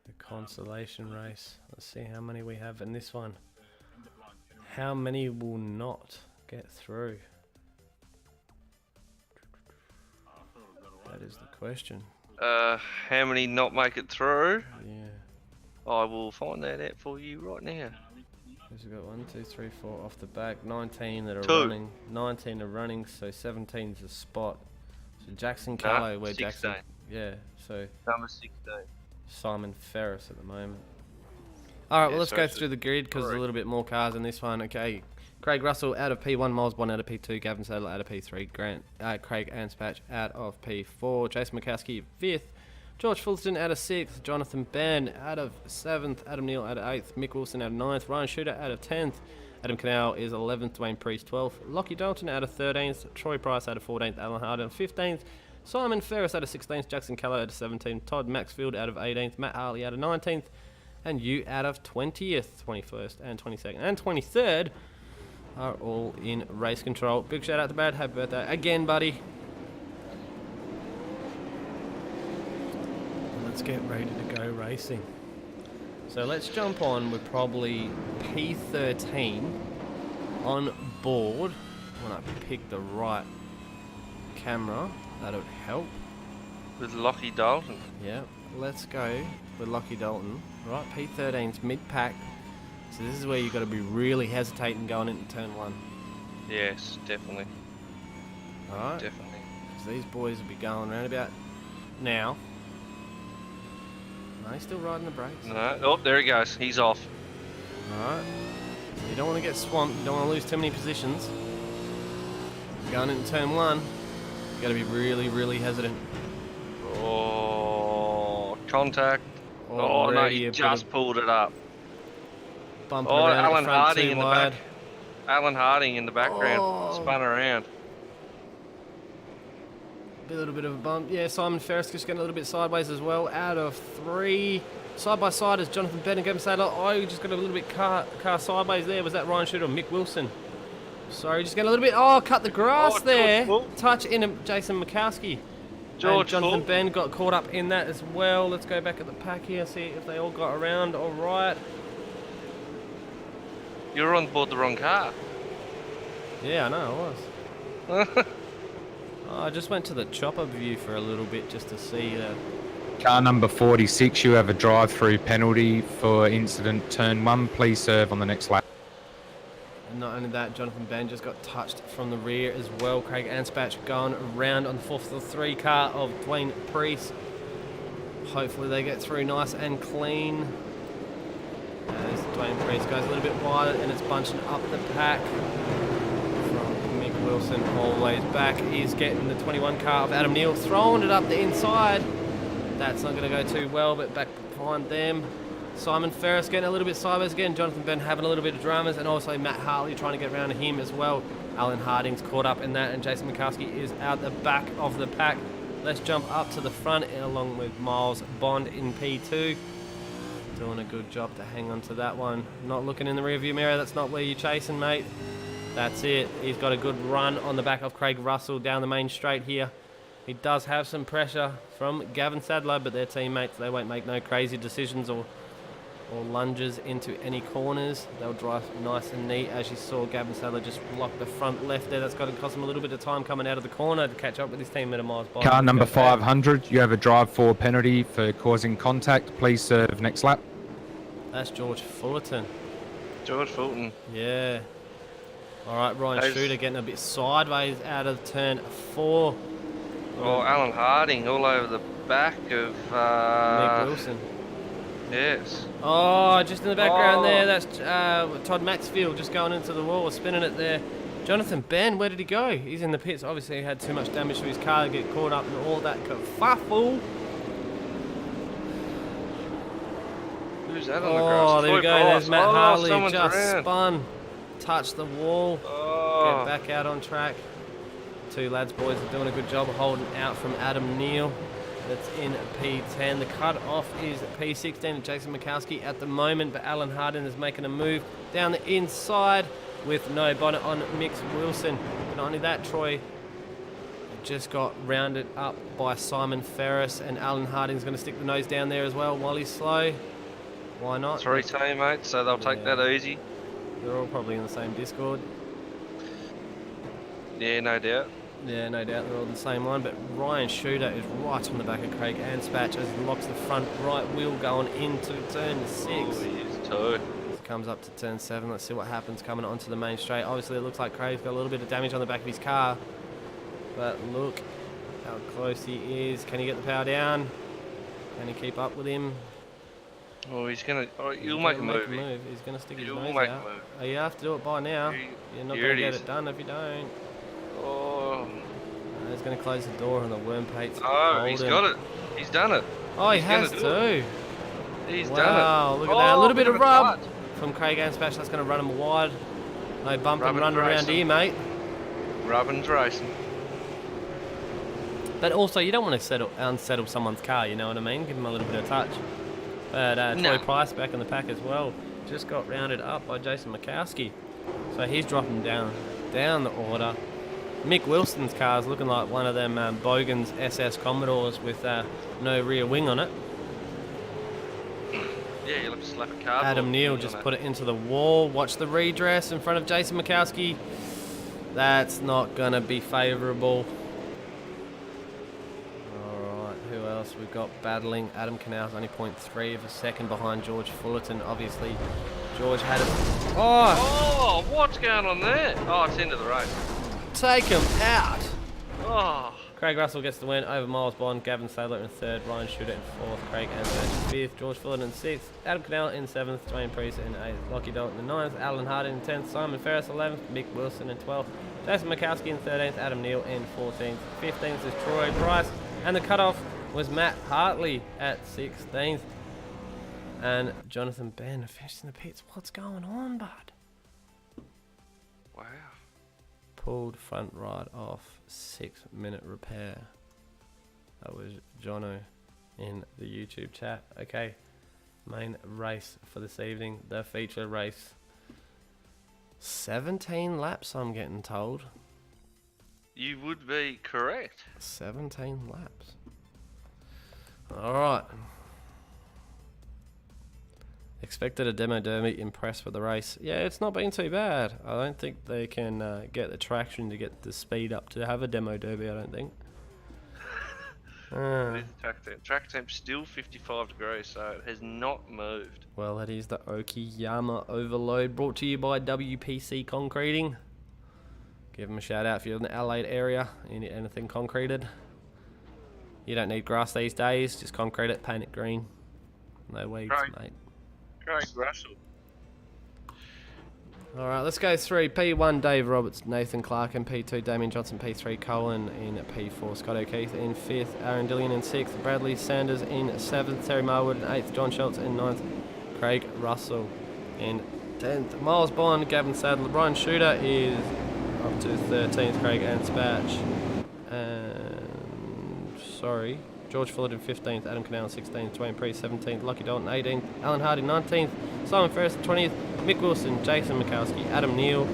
The consolation race. Let's see how many we have in this one. How many will not get through? That is the question. How many not make it through? Yeah. I will find that out for you right now. We've got 1, 2, 3, 4 off the back. 19 that are 2. running. 19 are running, so 17's a spot. So Jackson Callow, where 16. Jackson. Yeah, so Number 16. Simon Ferris at the moment. Alright, well, let's so go it's through the grid because there's a little bit more cars in this one. Okay, Craig Russell out of P1, Miles Bond out of P2, Gavin Sadler out of P3, Craig Anspatch out of P4, Jason Mikowski 5th, George Fulton out of 6th, Jonathan Ben out of 7th, Adam Neal out of 8th, Mick Wilson out of 9th, Ryan Shooter out of 10th, Adam Canal is 11th, Dwayne Priest 12th, Lockie Dalton out of 13th, Troy Price out of 14th, Alan Harding 15th, Simon Ferris out of 16th, Jackson Callow out of 17th, Todd Maxfield out of 18th, Matt Harley out of 19th, and you out of 20th, 21st and 22nd and 23rd are all in race control. Big shout out to Brad. Happy birthday again, buddy. Let's get ready to go racing. So let's jump on with probably P13 on board. When I pick the right camera, that would help. With Lockie Dalton. Yeah, let's go with Lockie Dalton. Right, P13's mid-pack. So this is where you've got to be really hesitating going into turn 1. Yes, definitely. Alright, Definitely. because these boys will be going around about now. No, he's still riding the brakes. No. Oh, there he goes. He's off. Alright. You don't want to get swamped. You don't want to lose too many positions. Going into turn 1, you've got to be really, really hesitant. Oh, contact. Oh, no, Already he a bit just of pulled it up. bumping Oh, around Alan the front Harding too in the wide. back. Alan Harding in the background. Oh. Spun around. A little bit of a bump. Yeah, Simon Ferris just getting a little bit sideways as well. Out of 3. Side by side is Jonathan Bennett and Gavin Sadler. Oh, you just got a little bit car sideways there. Was that Ryan Shooter or Mick Wilson? Sorry, just getting a little bit. Oh, cut the grass George there. Fulton. Touch in Jason Mikowski. George And Jonathan Fulton. Ben got caught up in that as well. Let's go back at the pack here, see if they all got around. All right. You were on board the wrong car. Yeah, I know, I was. Oh, I just went to the chopper view for a little bit just to see that. Car number 46, you have a drive-through penalty for incident turn 1. Please serve on the next lap. And not only that, Jonathan Ben just got touched from the rear as well. Craig Anspatch going around on the 4th of the 3 car of Dwayne Priest. Hopefully they get through nice and clean. As Dwayne Priest goes a little bit wider and it's bunching up the pack. From Mick Wilson always back. He's getting the 21 car of Adam Neal, throwing it up the inside. That's not going to go too well, but back behind them. Simon Ferris getting a little bit sideways again. Jonathan Ben having a little bit of dramas, and also Matt Hartley trying to get around to him as well. Alan Harding's caught up in that, and Jason Mikowski is out the back of the pack. Let's jump up to the front along with Miles Bond in P2. Doing a good job to hang on to that one. Not looking in the rearview mirror. That's not where you're chasing, mate. That's it. He's got a good run on the back of Craig Russell down the main straight here. He does have some pressure from Gavin Sadler, but their teammates, they won't make no crazy decisions or lunges into any corners. They'll drive nice and neat. As you saw, Gavin Sadler just block the front left there. That's going to cost him a little bit of time coming out of the corner to catch up with his teammate Miles Bond. Car number 500, you have a drive-4 penalty for causing contact. Please serve next lap. That's George Fullerton. George Fulton. Yeah. All right, Ryan Those- Shooter getting a bit sideways out of turn 4. Oh, Alan Harding all over the back of. Mick Wilson. Yes. Oh, just in the background Oh. there, that's Todd Maxfield just going into the wall, spinning it there. Jonathan Ben, where did he go? He's in the pits. Obviously, he had too much damage to his car, get caught up in all that kerfuffle. Who's that on the grass? Oh, there we go. There's Matt Harley. Just around. spun. Touched the wall. Oh. Get back out on track. Two lads, boys, are doing a good job of holding out from Adam Neal. That's in P10. The cut-off is P16 and Jason Mikowski at the moment, but Alan Hardin is making a move down the inside with no bonnet on Mick Wilson. But not only that, Troy just got rounded up by Simon Ferris, and Alan Hardin's going to stick the nose down there as well while he's slow. Why not? 3 teammates, so they'll take that easy. They're all probably in the same Discord. Yeah, no doubt. Yeah, no doubt they're all the same line, but Ryan Shooter is right on the back of Craig Anspach as he locks the front right wheel going into turn 6. Oh, he is too. Comes up to turn 7. Let's see what happens coming onto the main straight. Obviously, it looks like Craig's got a little bit of damage on the back of his car, but look how close he is. Can he get the power down? Can he keep up with him? Oh, he's gonna. Oh, he'll make a move. He's gonna stick his He'll nose make out. a move. Oh, you have to do it by now. You're not gonna get it done if you don't. Oh. He's gonna close the door on the worm pates. Oh, he's got it. He's done it. Oh, he has to. He's done it. Wow, look at that. A little bit of rub from Craig Anspach. That's gonna run him wide. No bump and run around here, mate. Rubbin's racing. But also, you don't want to unsettle someone's car, you know what I mean? Give them a little bit of touch. But Troy Price back in the pack as well. Just got rounded up by Jason Mikowski. So he's dropping down the order. Mick Wilson's car is looking like one of them Bogan's SS Commodores with no rear wing on it. Yeah, you look slap a cardboard. Adam Neal just put it into the wall. Watch the redress in front of Jason Mikowski. That's not going to be favourable. Alright, who else we've got battling? Adam Canals only 0.3 of a second behind George Fullerton. Obviously, George had it. Oh, what's going on there? Oh, it's into the race. Take him out. Oh. Craig Russell gets the win over Miles Bond, Gavin Sadler in 3rd, Ryan Shooter in 4th, Craig Anspach in 5th, George Fullerton in 6th, Adam Cannell in 7th, Dwayne Priest in 8th, Lockie Dalton in 9th, Alan Hardin in 10th, Simon Ferris 11th, Mick Wilson in 12th, Jason Mikowski in 13th, Adam Neal in 14th, 15th is Troy Price, and the cutoff was Matt Hartley at 16th. And Jonathan Ben finished in the pits. What's going on, bud? Wow. Pulled front right off, 6-minute repair. That was Jono in the YouTube chat. Okay, main race for this evening, the feature race. 17 laps, I'm getting told. You would be correct. 17 laps. Alright. Expected a demo derby, impressed with the race. Yeah, it's not been too bad. I don't think they can get the traction to get the speed up to have a demo derby, I don't think. Track temp still 55 degrees, so it has not moved. Well, that is the Okayama overload, brought to you by WPC Concreting. Give them a shout out if you're in the Adelaide area, you need anything concreted. You don't need grass these days, just concrete it, paint it green. No weeds, mate. Craig Russell. Alright, let's go through. P1, Dave Roberts, Nathan Clark in P2, Damien Johnson, P3, Cohen in P4, Scott O'Keefe in 5th, Aaron Dillian in 6th, Bradley Sanders in 7th, Terry Marwood in 8th, John Schultz in 9th, Craig Russell in 10th, Miles Bond, Gavin Sadler, Brian Shooter is up to 13th, Craig Anspach, and George Fullerton 15th, Adam Cannell 16th, Dwayne Priest 17th, Lockie Dalton 18th, Alan Hardy 19th, Simon Ferris 20th, Mick Wilson, Jason Mikowski, Adam Neal,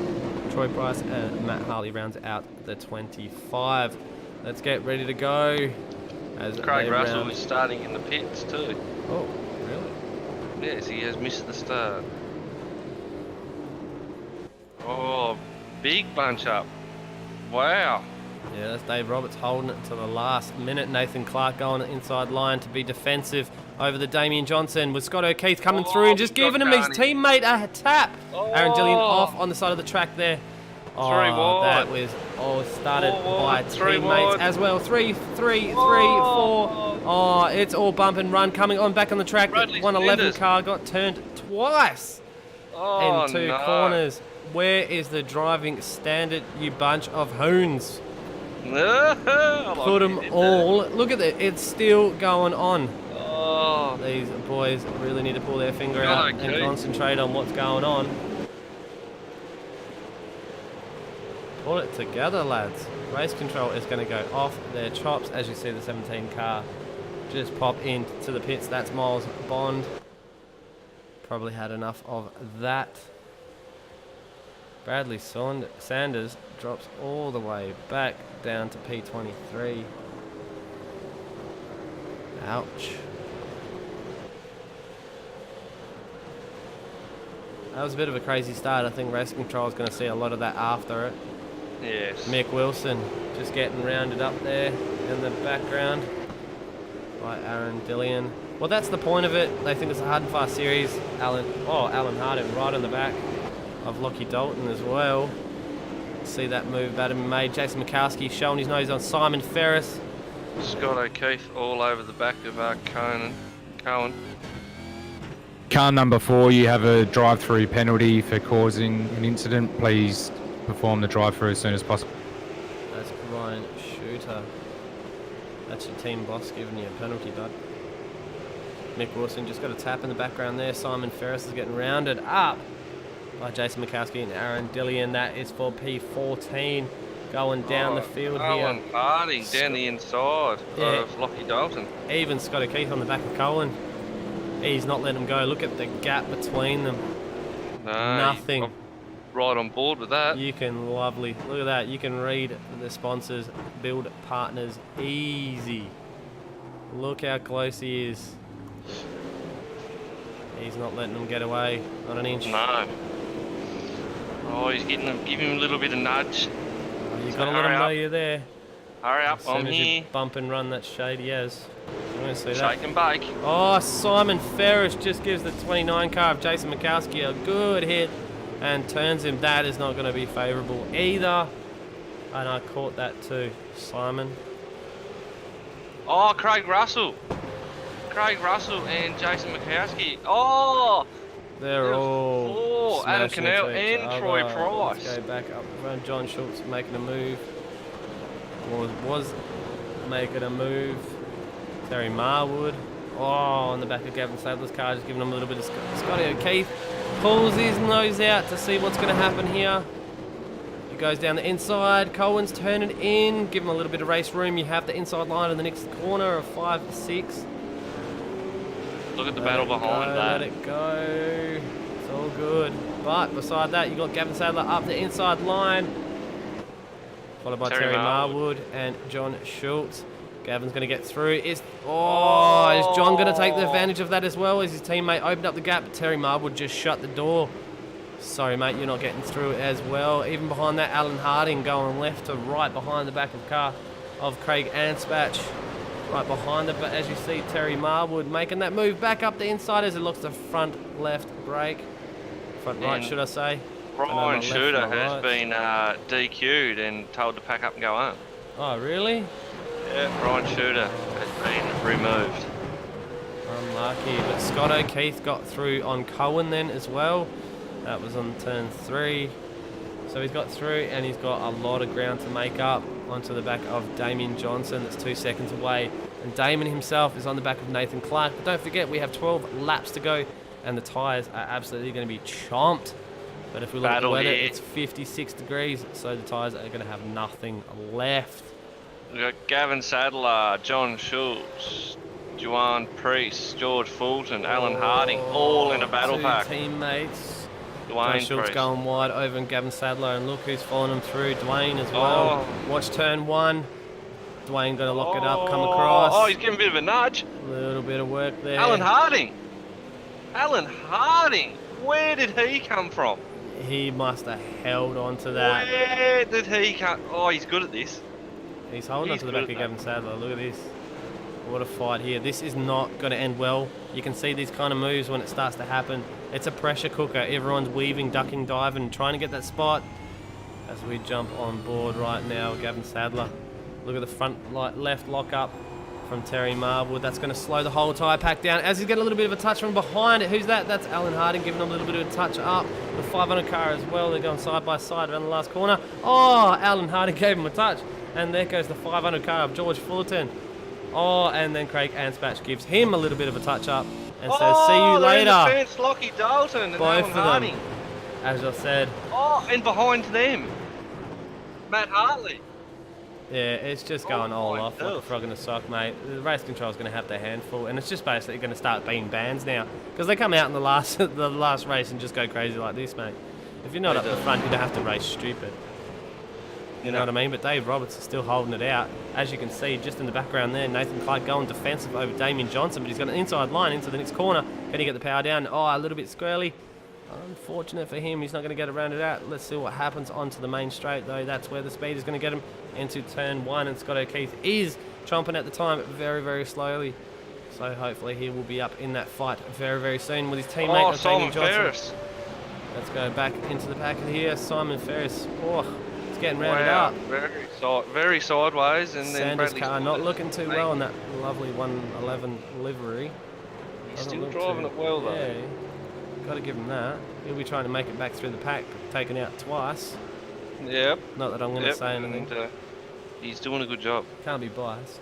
Troy Price, and Matt Harley rounds out the 25. Let's get ready to go. As Craig Russell is starting in the pits too. Oh, really? Yes, he has missed the start. Oh, big bunch up. Wow. Yeah, that's Dave Roberts holding it to the last minute. Nathan Clark going inside line to be defensive over the Damien Johnson with Scott O'Keefe coming through and just giving him his teammate a tap. Aaron Dillian off on the side of the track there. Oh, that was all started by teammates as well. 3, 4. Oh, it's all bump and run coming on back on the track. 111 car got turned twice. Oh, in 2 no. corners. Where is the driving standard, you bunch of hoons? Put them all. Look at it. It's still going on. Oh, These boys really need to pull their finger God, out and okay. concentrate on what's going on. Pull it together, lads. Race control is going to go off their chops as you see the 17 car just pop into the pits. That's Miles Bond. Probably had enough of that. Bradley Sanders drops all the way back down to P23. Ouch. That was a bit of a crazy start. I think Race Control is going to see a lot of that after it. yes. Mick Wilson just getting rounded up there in the background by Aaron Dillian. Well, that's the point of it. They think it's a hard and fast series. Alan Harding right on the back of Lockie Dalton as well. See that move about to be made. Jason Mikowski showing his nose on Simon Ferris. Scott O'Keefe all over the back of Cohen. Car number 4, you have a drive-through penalty for causing an incident. Please perform the drive-through as soon as possible. That's Ryan Shooter. That's your team boss giving you a penalty, bud. Mick Wilson just got a tap in the background there. Simon Ferris is getting rounded up by Jason Mikowski and Aaron Dillian. That is for P14 going down the field Alan here. Harding down the inside of Lockie Dalton. Even Scott O'Keefe on the back of Cohen. He's not letting them go. Look at the gap between them. No, Nothing. I'm right on board with that. You can look at that. You can read the sponsors, build partners easy. Look how close he is. He's not letting them get away on an inch. No. Oh, he's giving him a little bit of nudge. You've got to let them know you're there. Hurry up, As soon I'm as here. you bump and run that shady as. I'm going to see that. Shake and bake. Oh, Simon Ferris just gives the 29 car of Jason Mikowski a good hit and turns him. That is not going to be favourable either. And I caught that too, Simon. Oh, Craig Russell and Jason Mikowski. Oh, They're all Adam smashing Cannell into each and Troy other. Price. Let's go back up front. John Schultz making a move. Was making a move. Terry Marwood. Oh, on the back of Gavin Sadler's car, just giving him a little bit of Scotty O'Keefe. Pulls his nose out to see what's going to happen here. He goes down the inside. Cohen's turning in. Give him a little bit of race room. You have the inside line in the next corner of 5 to 6. Look at the battle behind that. Let it go. It's all good. But beside that, you got Gavin Sadler up the inside line. Followed by Terry Marwood and John Schultz. Gavin's going to get through. Is John going to take the advantage of that as well? As his teammate opened up the gap, but Terry Marwood just shut the door. Sorry, mate, you're not getting through it as well. Even behind that, Alan Harding going left to right behind the back of car of Craig Anspach. Right behind it, but as you see, Terry Marwood making that move back up the inside as it looks the front left brake. Front right, should I say. Ryan Shooter has been DQ'd and told to pack up and go home. Oh, really? Yeah, Ryan Shooter has been removed. Unlucky, but Scott O'Keefe got through on Cohen then as well. That was on turn 3. So he's got through and he's got a lot of ground to make up onto the back of Damien Johnson. That's 2 seconds away. And Damon himself is on the back of Nathan Clark. But don't forget, we have 12 laps to go and the tyres are absolutely going to be chomped. But if we look at the weather, it's 56 degrees, so the tyres are going to have nothing left. We've got Gavin Sadler, John Schultz, Juan Priest, George Fulton, Alan Harding, all in a battle pack. Teammates. Dwayne Schultz Priest going wide over and Gavin Sadler, and look who's following him through. Dwayne as well. Watch turn 1. Dwayne going to lock it up, come across. Oh, he's giving a bit of a nudge. A little bit of work there. Alan Harding. Where did he come from? He must have held on to that. Where did he come? Oh, he's good at this. He's holding on to the back of Gavin Sadler. Look at this. What a fight here. This is not going to end well. You can see these kind of moves when it starts to happen. It's a pressure cooker. Everyone's weaving, ducking, diving, trying to get that spot. As we jump on board right now, Gavin Sadler. Look at the front left lock up. from Terry Marwood. That's going to slow the whole tyre pack down as he's getting a little bit of a touch from behind it. Who's that? That's Alan Harding giving him a little bit of a touch up. The 500 car as well. They're going side by side around the last corner. Oh, Alan Harding gave him a touch. And there goes the 500 car of George Fullerton. Oh, and then Craig Anspach gives him a little bit of a touch up and says, see you later. Oh, in the fence, Lockie Dalton and Both Alan of Harding. them, as I said. Oh, and behind them, Matt Hartley. Yeah, it's just going all my off like a God. frog in a sock, mate. The race control's going to have their handful, and it's just basically going to start being bans now because they come out in the last race and just go crazy like this, mate. If you're not up the front, you don't have to race stupid. You know what I mean? But Dave Roberts is still holding it out. As you can see, just in the background there, Nathan Clark going defensive over Damien Johnson, but he's got an inside line into the next corner. Can he get the power down? Oh, a little bit squirrely. Unfortunate for him, he's not going to get around it out. Let's see what happens onto the main straight, though. That's where the speed is going to get him into turn 1, and Scott O'Keefe is chomping at the time very, very slowly. So hopefully he will be up in that fight very, very soon with his teammate Damien Johnson. Ferris. Let's go back into the pack here. Simon Ferris. Oh, it's getting rounded up. Very sideways, and then Sanders' Bradley's car not looking too well in that lovely 111 livery. He's Doesn't still look driving too- it well, though. Yeah, got to give him that. He'll be trying to make it back through the pack, taken out twice. Yep. Not that I'm going to say anything. And, he's doing a good job. Can't be biased.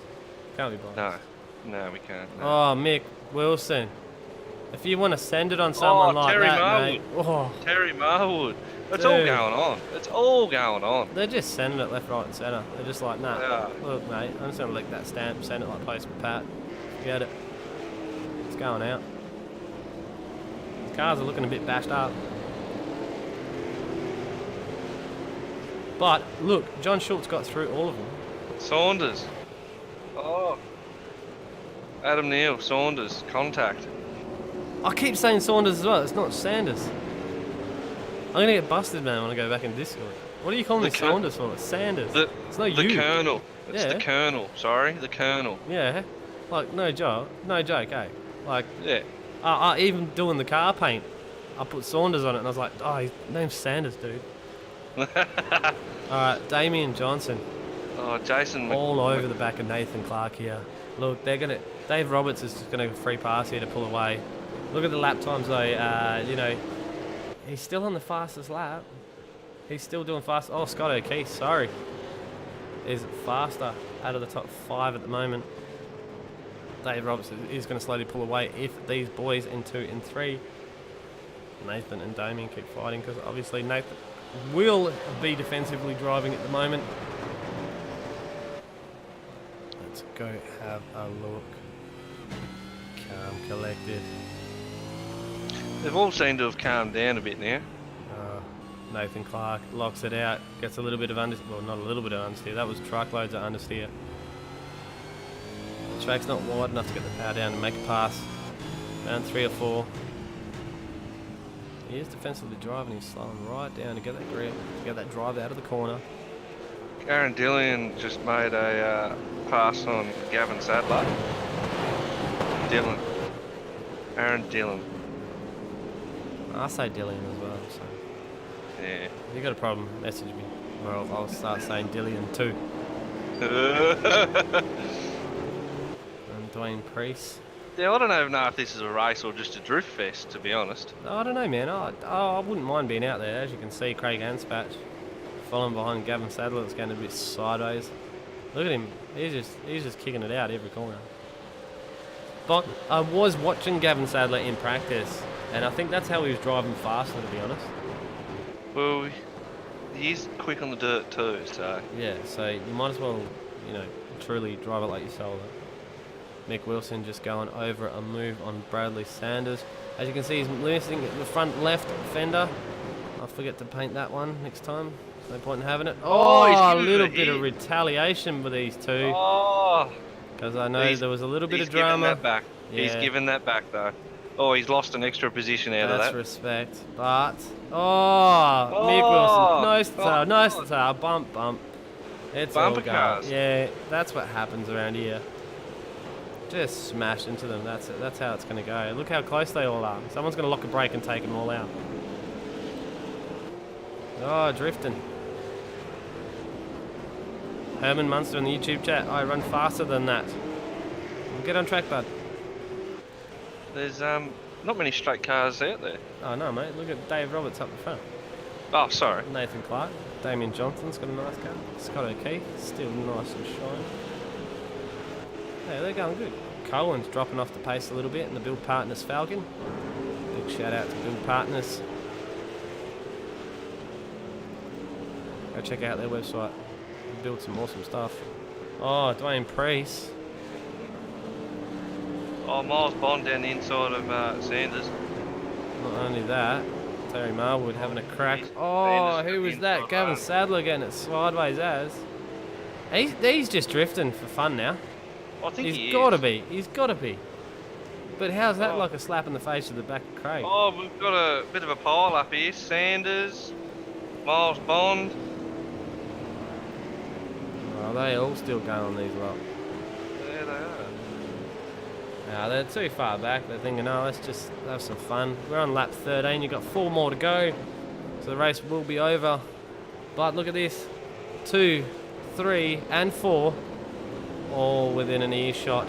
Can't be biased. No, we can't. No. Oh, Mick Wilson. If you want to send it on someone like Terry that, Marwood. mate. Oh, Terry Marwood. It's all Dude. going on. It's all going on. they're just sending it left, right, and centre. They're just like, nah. Yeah. Look, mate, I'm just going to lick that stamp, send it like Postman Pat. Get it. It's going out. The cars are looking a bit bashed up. But look, John Schultz got through all of them. Saunders. Oh. Adam Neal, Saunders, contact. I keep saying Saunders as well. It's not Sanders. I'm gonna get busted, man, when I go back in Discord. What are you calling me Saunders for? It's Sanders. It's not the you. Colonel. It's Yeah. the Colonel. Sorry, the Colonel. Yeah. Like no joke, eh? Like Yeah. even doing the car paint, I put Saunders on it, and I was like, oh, his name's Sanders, dude. All right, Damien Johnson. Oh, Jason. All over the back of Nathan Clark here. Look, Dave Roberts is just gonna free pass here to pull away. Look at the lap times though. You know, he's still on the fastest lap. He's still doing fast. Oh, Scott O'Keefe, sorry, is faster out of the top 5 at the moment. Dave Roberts is going to slowly pull away if these boys in 2 and 3, Nathan and Damien, keep fighting, because obviously Nathan will be defensively driving at the moment. Let's go have a look. Calm, collected. They've all seemed to have calmed down a bit now. Nathan Clark locks it out, gets a little bit of understeer. Well, not a little bit of understeer. That was truckloads of understeer. The track's not wide enough to get the power down and make a pass. Round 3 or 4. He is defensively driving. He's slowing right down to get that grip, to get that drive out of the corner. Aaron Dillon just made a pass on Gavin Sadler. Dillon. Aaron Dillon. I say Dillian as well. So Yeah. if you got a problem, message me, or I'll start saying Dillian too. And Dwayne Priest. Yeah, I don't even know if this is a race or just a drift fest, to be honest. I don't know, man. I wouldn't mind being out there. As you can see, Craig Anspach following behind Gavin Sadler. It's going a bit sideways. Look at him. He's just kicking it out every corner. But I was watching Gavin Sadler in practice, and I think that's how he was driving faster, to be honest. Well, he's quick on the dirt too, so... Yeah, so you might as well, truly drive it like you sold it. Mick Wilson just going over a move on Bradley Sanders. As you can see, he's missing the front left fender. I'll forget to paint that one next time. No point in having it. Oh, he's a giving little it a bit of hit. retaliation with these two. Oh! Because I know there was a little bit of drama. He's giving that back. He's Yeah. giving that back, though. Oh, he's lost an extra position out That's of that. respect. But, Mick Wilson. Nice to tail. Bump. It's all Bumper go. cars. Yeah, that's what happens around here. Just smash into them. That's it. That's how it's going to go. Look how close they all are. Someone's going to lock a brake and take them all out. Oh, drifting. Herman Munster in the YouTube chat. I run faster than that. Get on track, bud. There's not many straight cars out there. Oh no, mate. Look at Dave Roberts up the front. Oh, sorry. Nathan Clark. Damien Johnson's got a nice car. Scott O'Keefe, still nice and shiny. Yeah, they're going good. Cohen's dropping off the pace a little bit in the Build Partners Falcon. Big shout out to Build Partners. Go check out their website. They build some awesome stuff. Oh, Dwayne Priest. Oh, Miles Bond down the inside of Sanders. Not only that, Terry Marwood having a crack. He's Oh, Sanders who was that? inside Gavin home. Sadler getting it sideways as. He's just drifting for fun now. I think he He's got to is. be. He's got to be. But how's that Oh. like a slap in the face of the back of Craig? Oh, we've got a bit of a pile up here. Sanders, Miles Bond. Oh, they all still going on these lot. There they are. Now they're too far back. They're thinking, oh, let's just have some fun. We're on lap 13. You've got 4 more to go. So the race will be over. But look at this. 2, 3, and 4. All within an earshot.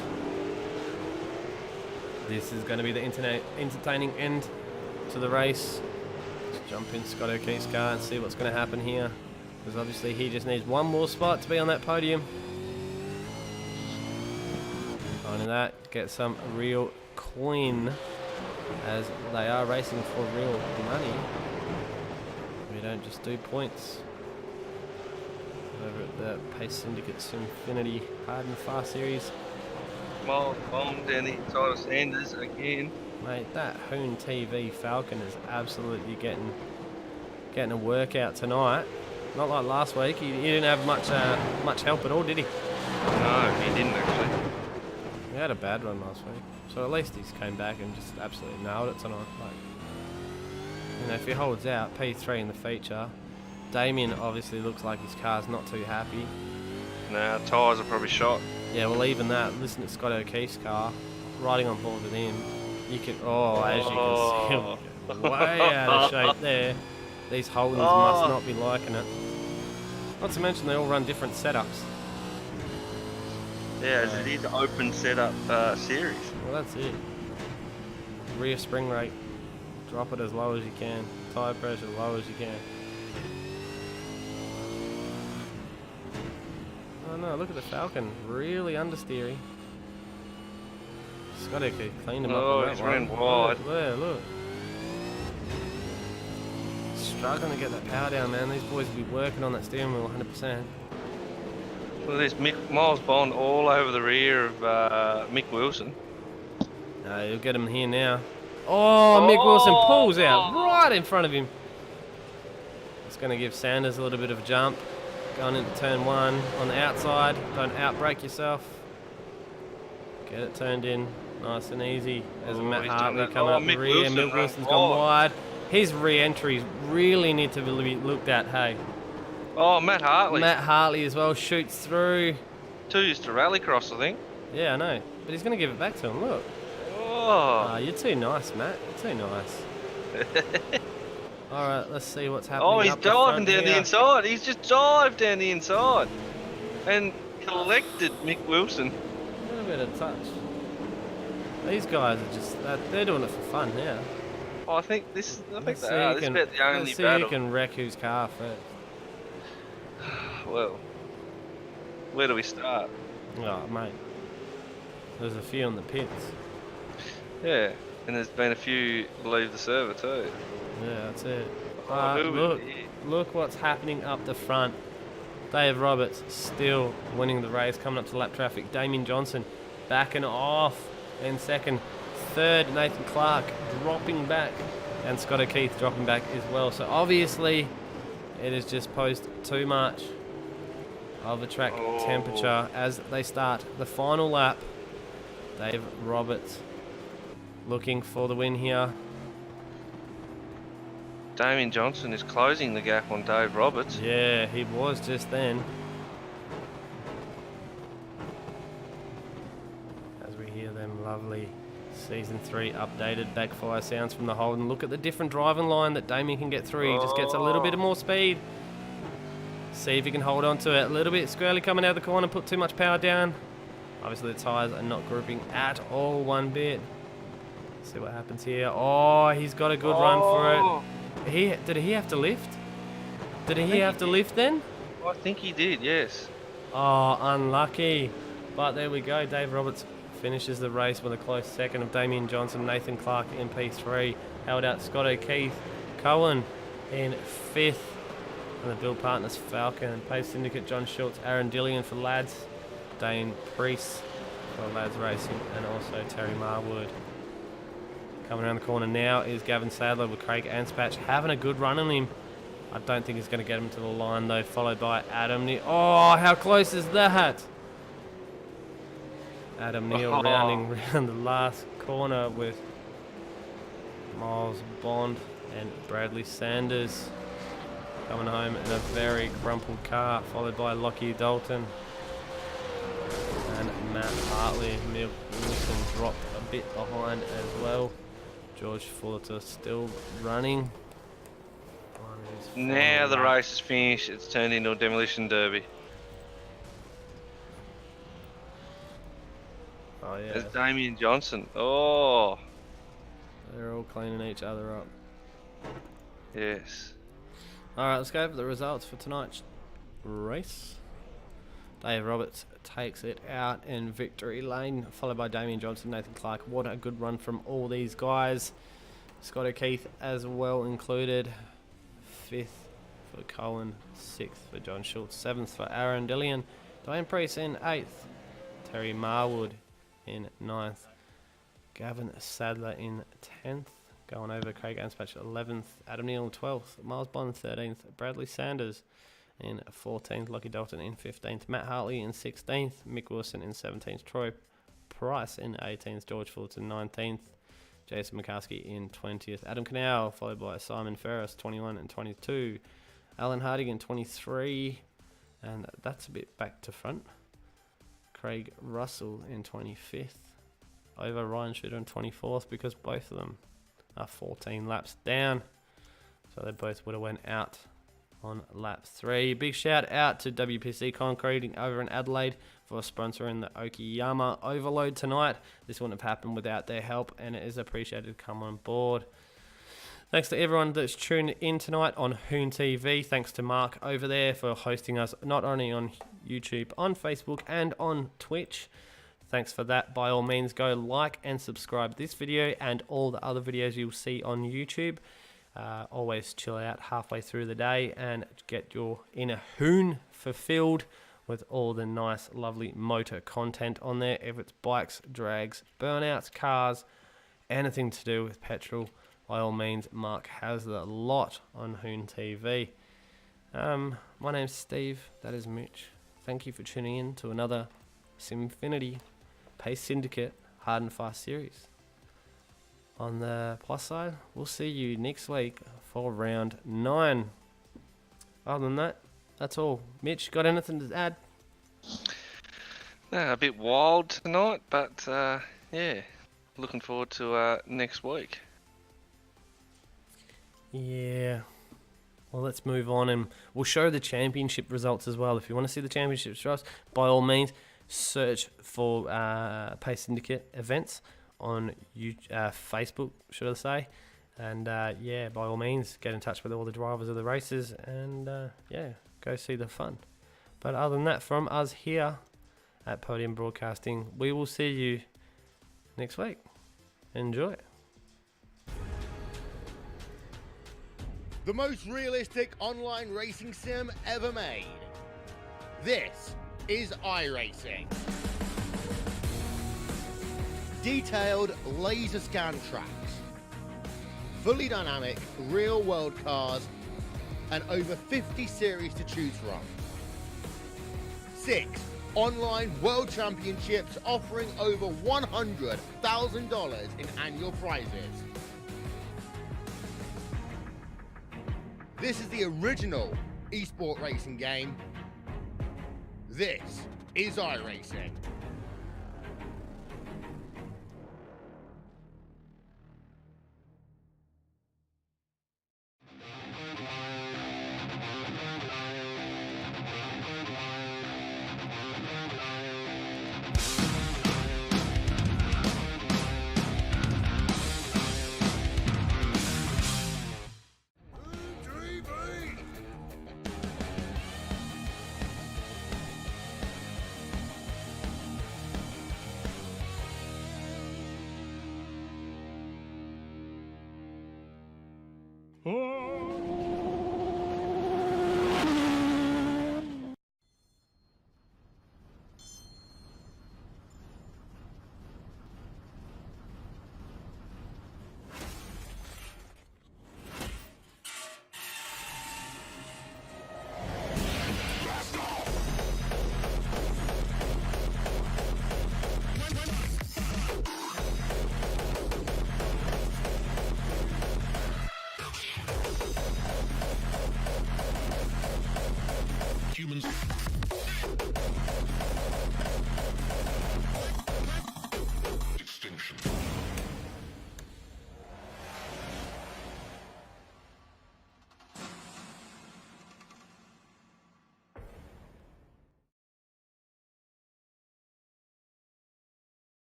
This is going to be the entertaining end to the race. Let's jump in Scott O'Keefe's car and see what's going to happen here. Because obviously he just needs one more spot to be on that podium. Finding that, get some real coin, as they are racing for real money. We don't just do points. Over at the Pace Syndicate SimFinity Hard and Fast series. Miles Bond down the inside of Sanders again. Mate, that HoonTV Falcon is absolutely getting a workout tonight. Not like last week. He didn't have much help at all, did he? No, he didn't actually. He had a bad run last week, so at least he's came back and just absolutely nailed it tonight. Like, you know, if he holds out P3 in the feature, Damien obviously looks like his car's not too happy. Nah, tyres are probably shot. Yeah, well, even that. Listen to Scott O'Keefe's car, riding on board with him. You can, as you can see, way out of shape there. These Holdens must not be liking it. Not to mention they all run different setups. Yeah, it is an open setup series. Well, that's it. Rear spring rate, drop it as low as you can. Tire pressure as low as you can. Oh no, look at the Falcon, really understeery. Scott O'Keefe cleaned him up on that he's one. ran wide. Look there, look. Struggling to get that power down, man. These boys will be working on that steering wheel 100%. Look at this, Miles Bond all over the rear of Mick Wilson. No, you'll get him here now. Oh, Mick Wilson pulls out right in front of him. It's going to give Sanders a little bit of a jump. Going into turn 1 on the outside. Don't outbrake yourself. Get it turned in nice and easy. There's a Matt Hartley coming up the rear. Mick Wilson's gone wide. His re-entries really need to be looked at, hey. Oh, Matt Hartley. Matt Hartley as well shoots through. 2 used to rallycross, I think. Yeah, I know. But he's going to give it back to him, look. Oh. You're too nice, Matt. You're too nice. Alright, let's see what's happening. Oh, he's up the diving front down the here. inside. He's just dived down the inside. And collected Mick Wilson. A little bit of touch. These guys are just, they're doing it for fun now. Oh, I think they are. This is about the Let's only see battle. who can wreck whose car first. Well, where do we start? Oh, mate. There's a few in the pits. Yeah, and there's been a few leave the server too. Yeah, that's it. Oh, who Look, is it? look what's happening up the front. Dave Roberts still winning the race, coming up to lap traffic. Damien Johnson backing off in second. Third, Nathan Clark dropping back. And Scott O'Keefe dropping back as well. So obviously, it has just posed too much of a track temperature as they start the final lap. Dave Roberts looking for the win here. Damien Johnson is closing the gap on Dave Roberts. Yeah, he was just then. As we hear them lovely Season 3 updated backfire sounds from the Holden. Look at the different driving line that Damien can get through. He just gets a little bit more speed. See if he can hold on to it. A little bit squarely coming out of the corner, put too much power down. Obviously the tyres are not grouping at all one bit. Let's see what happens here. Oh, he's got a good run for it. Did he have to lift? Did he have to lift then? I think he did, yes. Oh, unlucky. But there we go. Dave Roberts finishes the race with a close second of Damien Johnson, Nathan Clark in P3. Held out Scott O'Keefe, Cohen in 5th. And the build partners Falcon, Pace Syndicate, John Schultz, Aaron Dillian for Lads, Dane Priest for Lads Racing, and also Terry Marwood. Coming around the corner now is Gavin Sadler with Craig Anspatch having a good run on him. I don't think he's going to get him to the line though, followed by Adam Neal. Oh, how close is that? Adam Neal rounding round the last corner with Miles Bond and Bradley Sanders coming home in a very crumpled car, followed by Lockie Dalton and Matt Hartley. Wilson dropped a bit behind as well. George Fullerton still running. Now the race is finished. It's turned into a demolition derby. Oh yeah. There's Damien Johnson. Oh. They're all cleaning each other up. Yes. Alright, let's go over the results for tonight's race. Dave Roberts takes it out in victory lane, followed by Damien Johnson, Nathan Clark. What a good run from all these guys. Scott O'Keefe as well included. 5th for Cohen, 6th for John Schultz, 7th for Aaron Dillian, Dwayne Priest in 8th, Terry Marwood in 9th, Gavin Sadler in 10th, going over Craig Anspatch 11th, Adam Neal 12th, Miles Bond 13th, Bradley Sanders in 14th, Lockie Dalton in 15th, Matt Hartley in 16th, Mick Wilson in 17th, Troy Price in 18th, George Fullerton 19th, Jason McCaskey in 20th, Adam Canal, followed by Simon Ferris 21 and 22, Alan Hardigan 23, and that's a bit back to front. Craig Russell in 25th, over Ryan Shooter in 24th, because both of them are 14 laps down, so they both would have went out on lap 3. Big shout out to WPC Concreting over in Adelaide for sponsoring the Okayama Overload tonight. This wouldn't have happened without their help, and it is appreciated to come on board. Thanks to everyone that's tuned in tonight on HoonTV. Thanks to Mark over there for hosting us not only on YouTube, on Facebook, and on Twitch. Thanks for that. By all means, go like and subscribe this video and all the other videos you'll see on YouTube. Always chill out halfway through the day and get your inner Hoon fulfilled with all the nice, lovely motor content on there. If it's bikes, drags, burnouts, cars, anything to do with petrol, by all means, Mark has a lot on HoonTV. My name's Steve. That is Mitch. Thank you for tuning in to another SimFinity Pace Syndicate Hard and Fast series. On the plus side, we'll see you next week for round 9. Other than that, that's all. Mitch, got anything to add? A bit wild tonight, but yeah, looking forward to next week. Yeah. Well, let's move on and we'll show the championship results as well. If you want to see the championship results, by all means, search for Pace Syndicate events on Facebook, should I say. And yeah, by all means, get in touch with all the drivers of the races and yeah, go see the fun. But other than that, from us here at Podium Broadcasting, we will see you next week. Enjoy. The most realistic online racing sim ever made. This is iRacing. Detailed laser scan tracks, fully dynamic real world cars, and over 50 series to choose from. 6 online world championships offering over $100,000 in annual prizes. This is the original esport racing game. This is iRacing.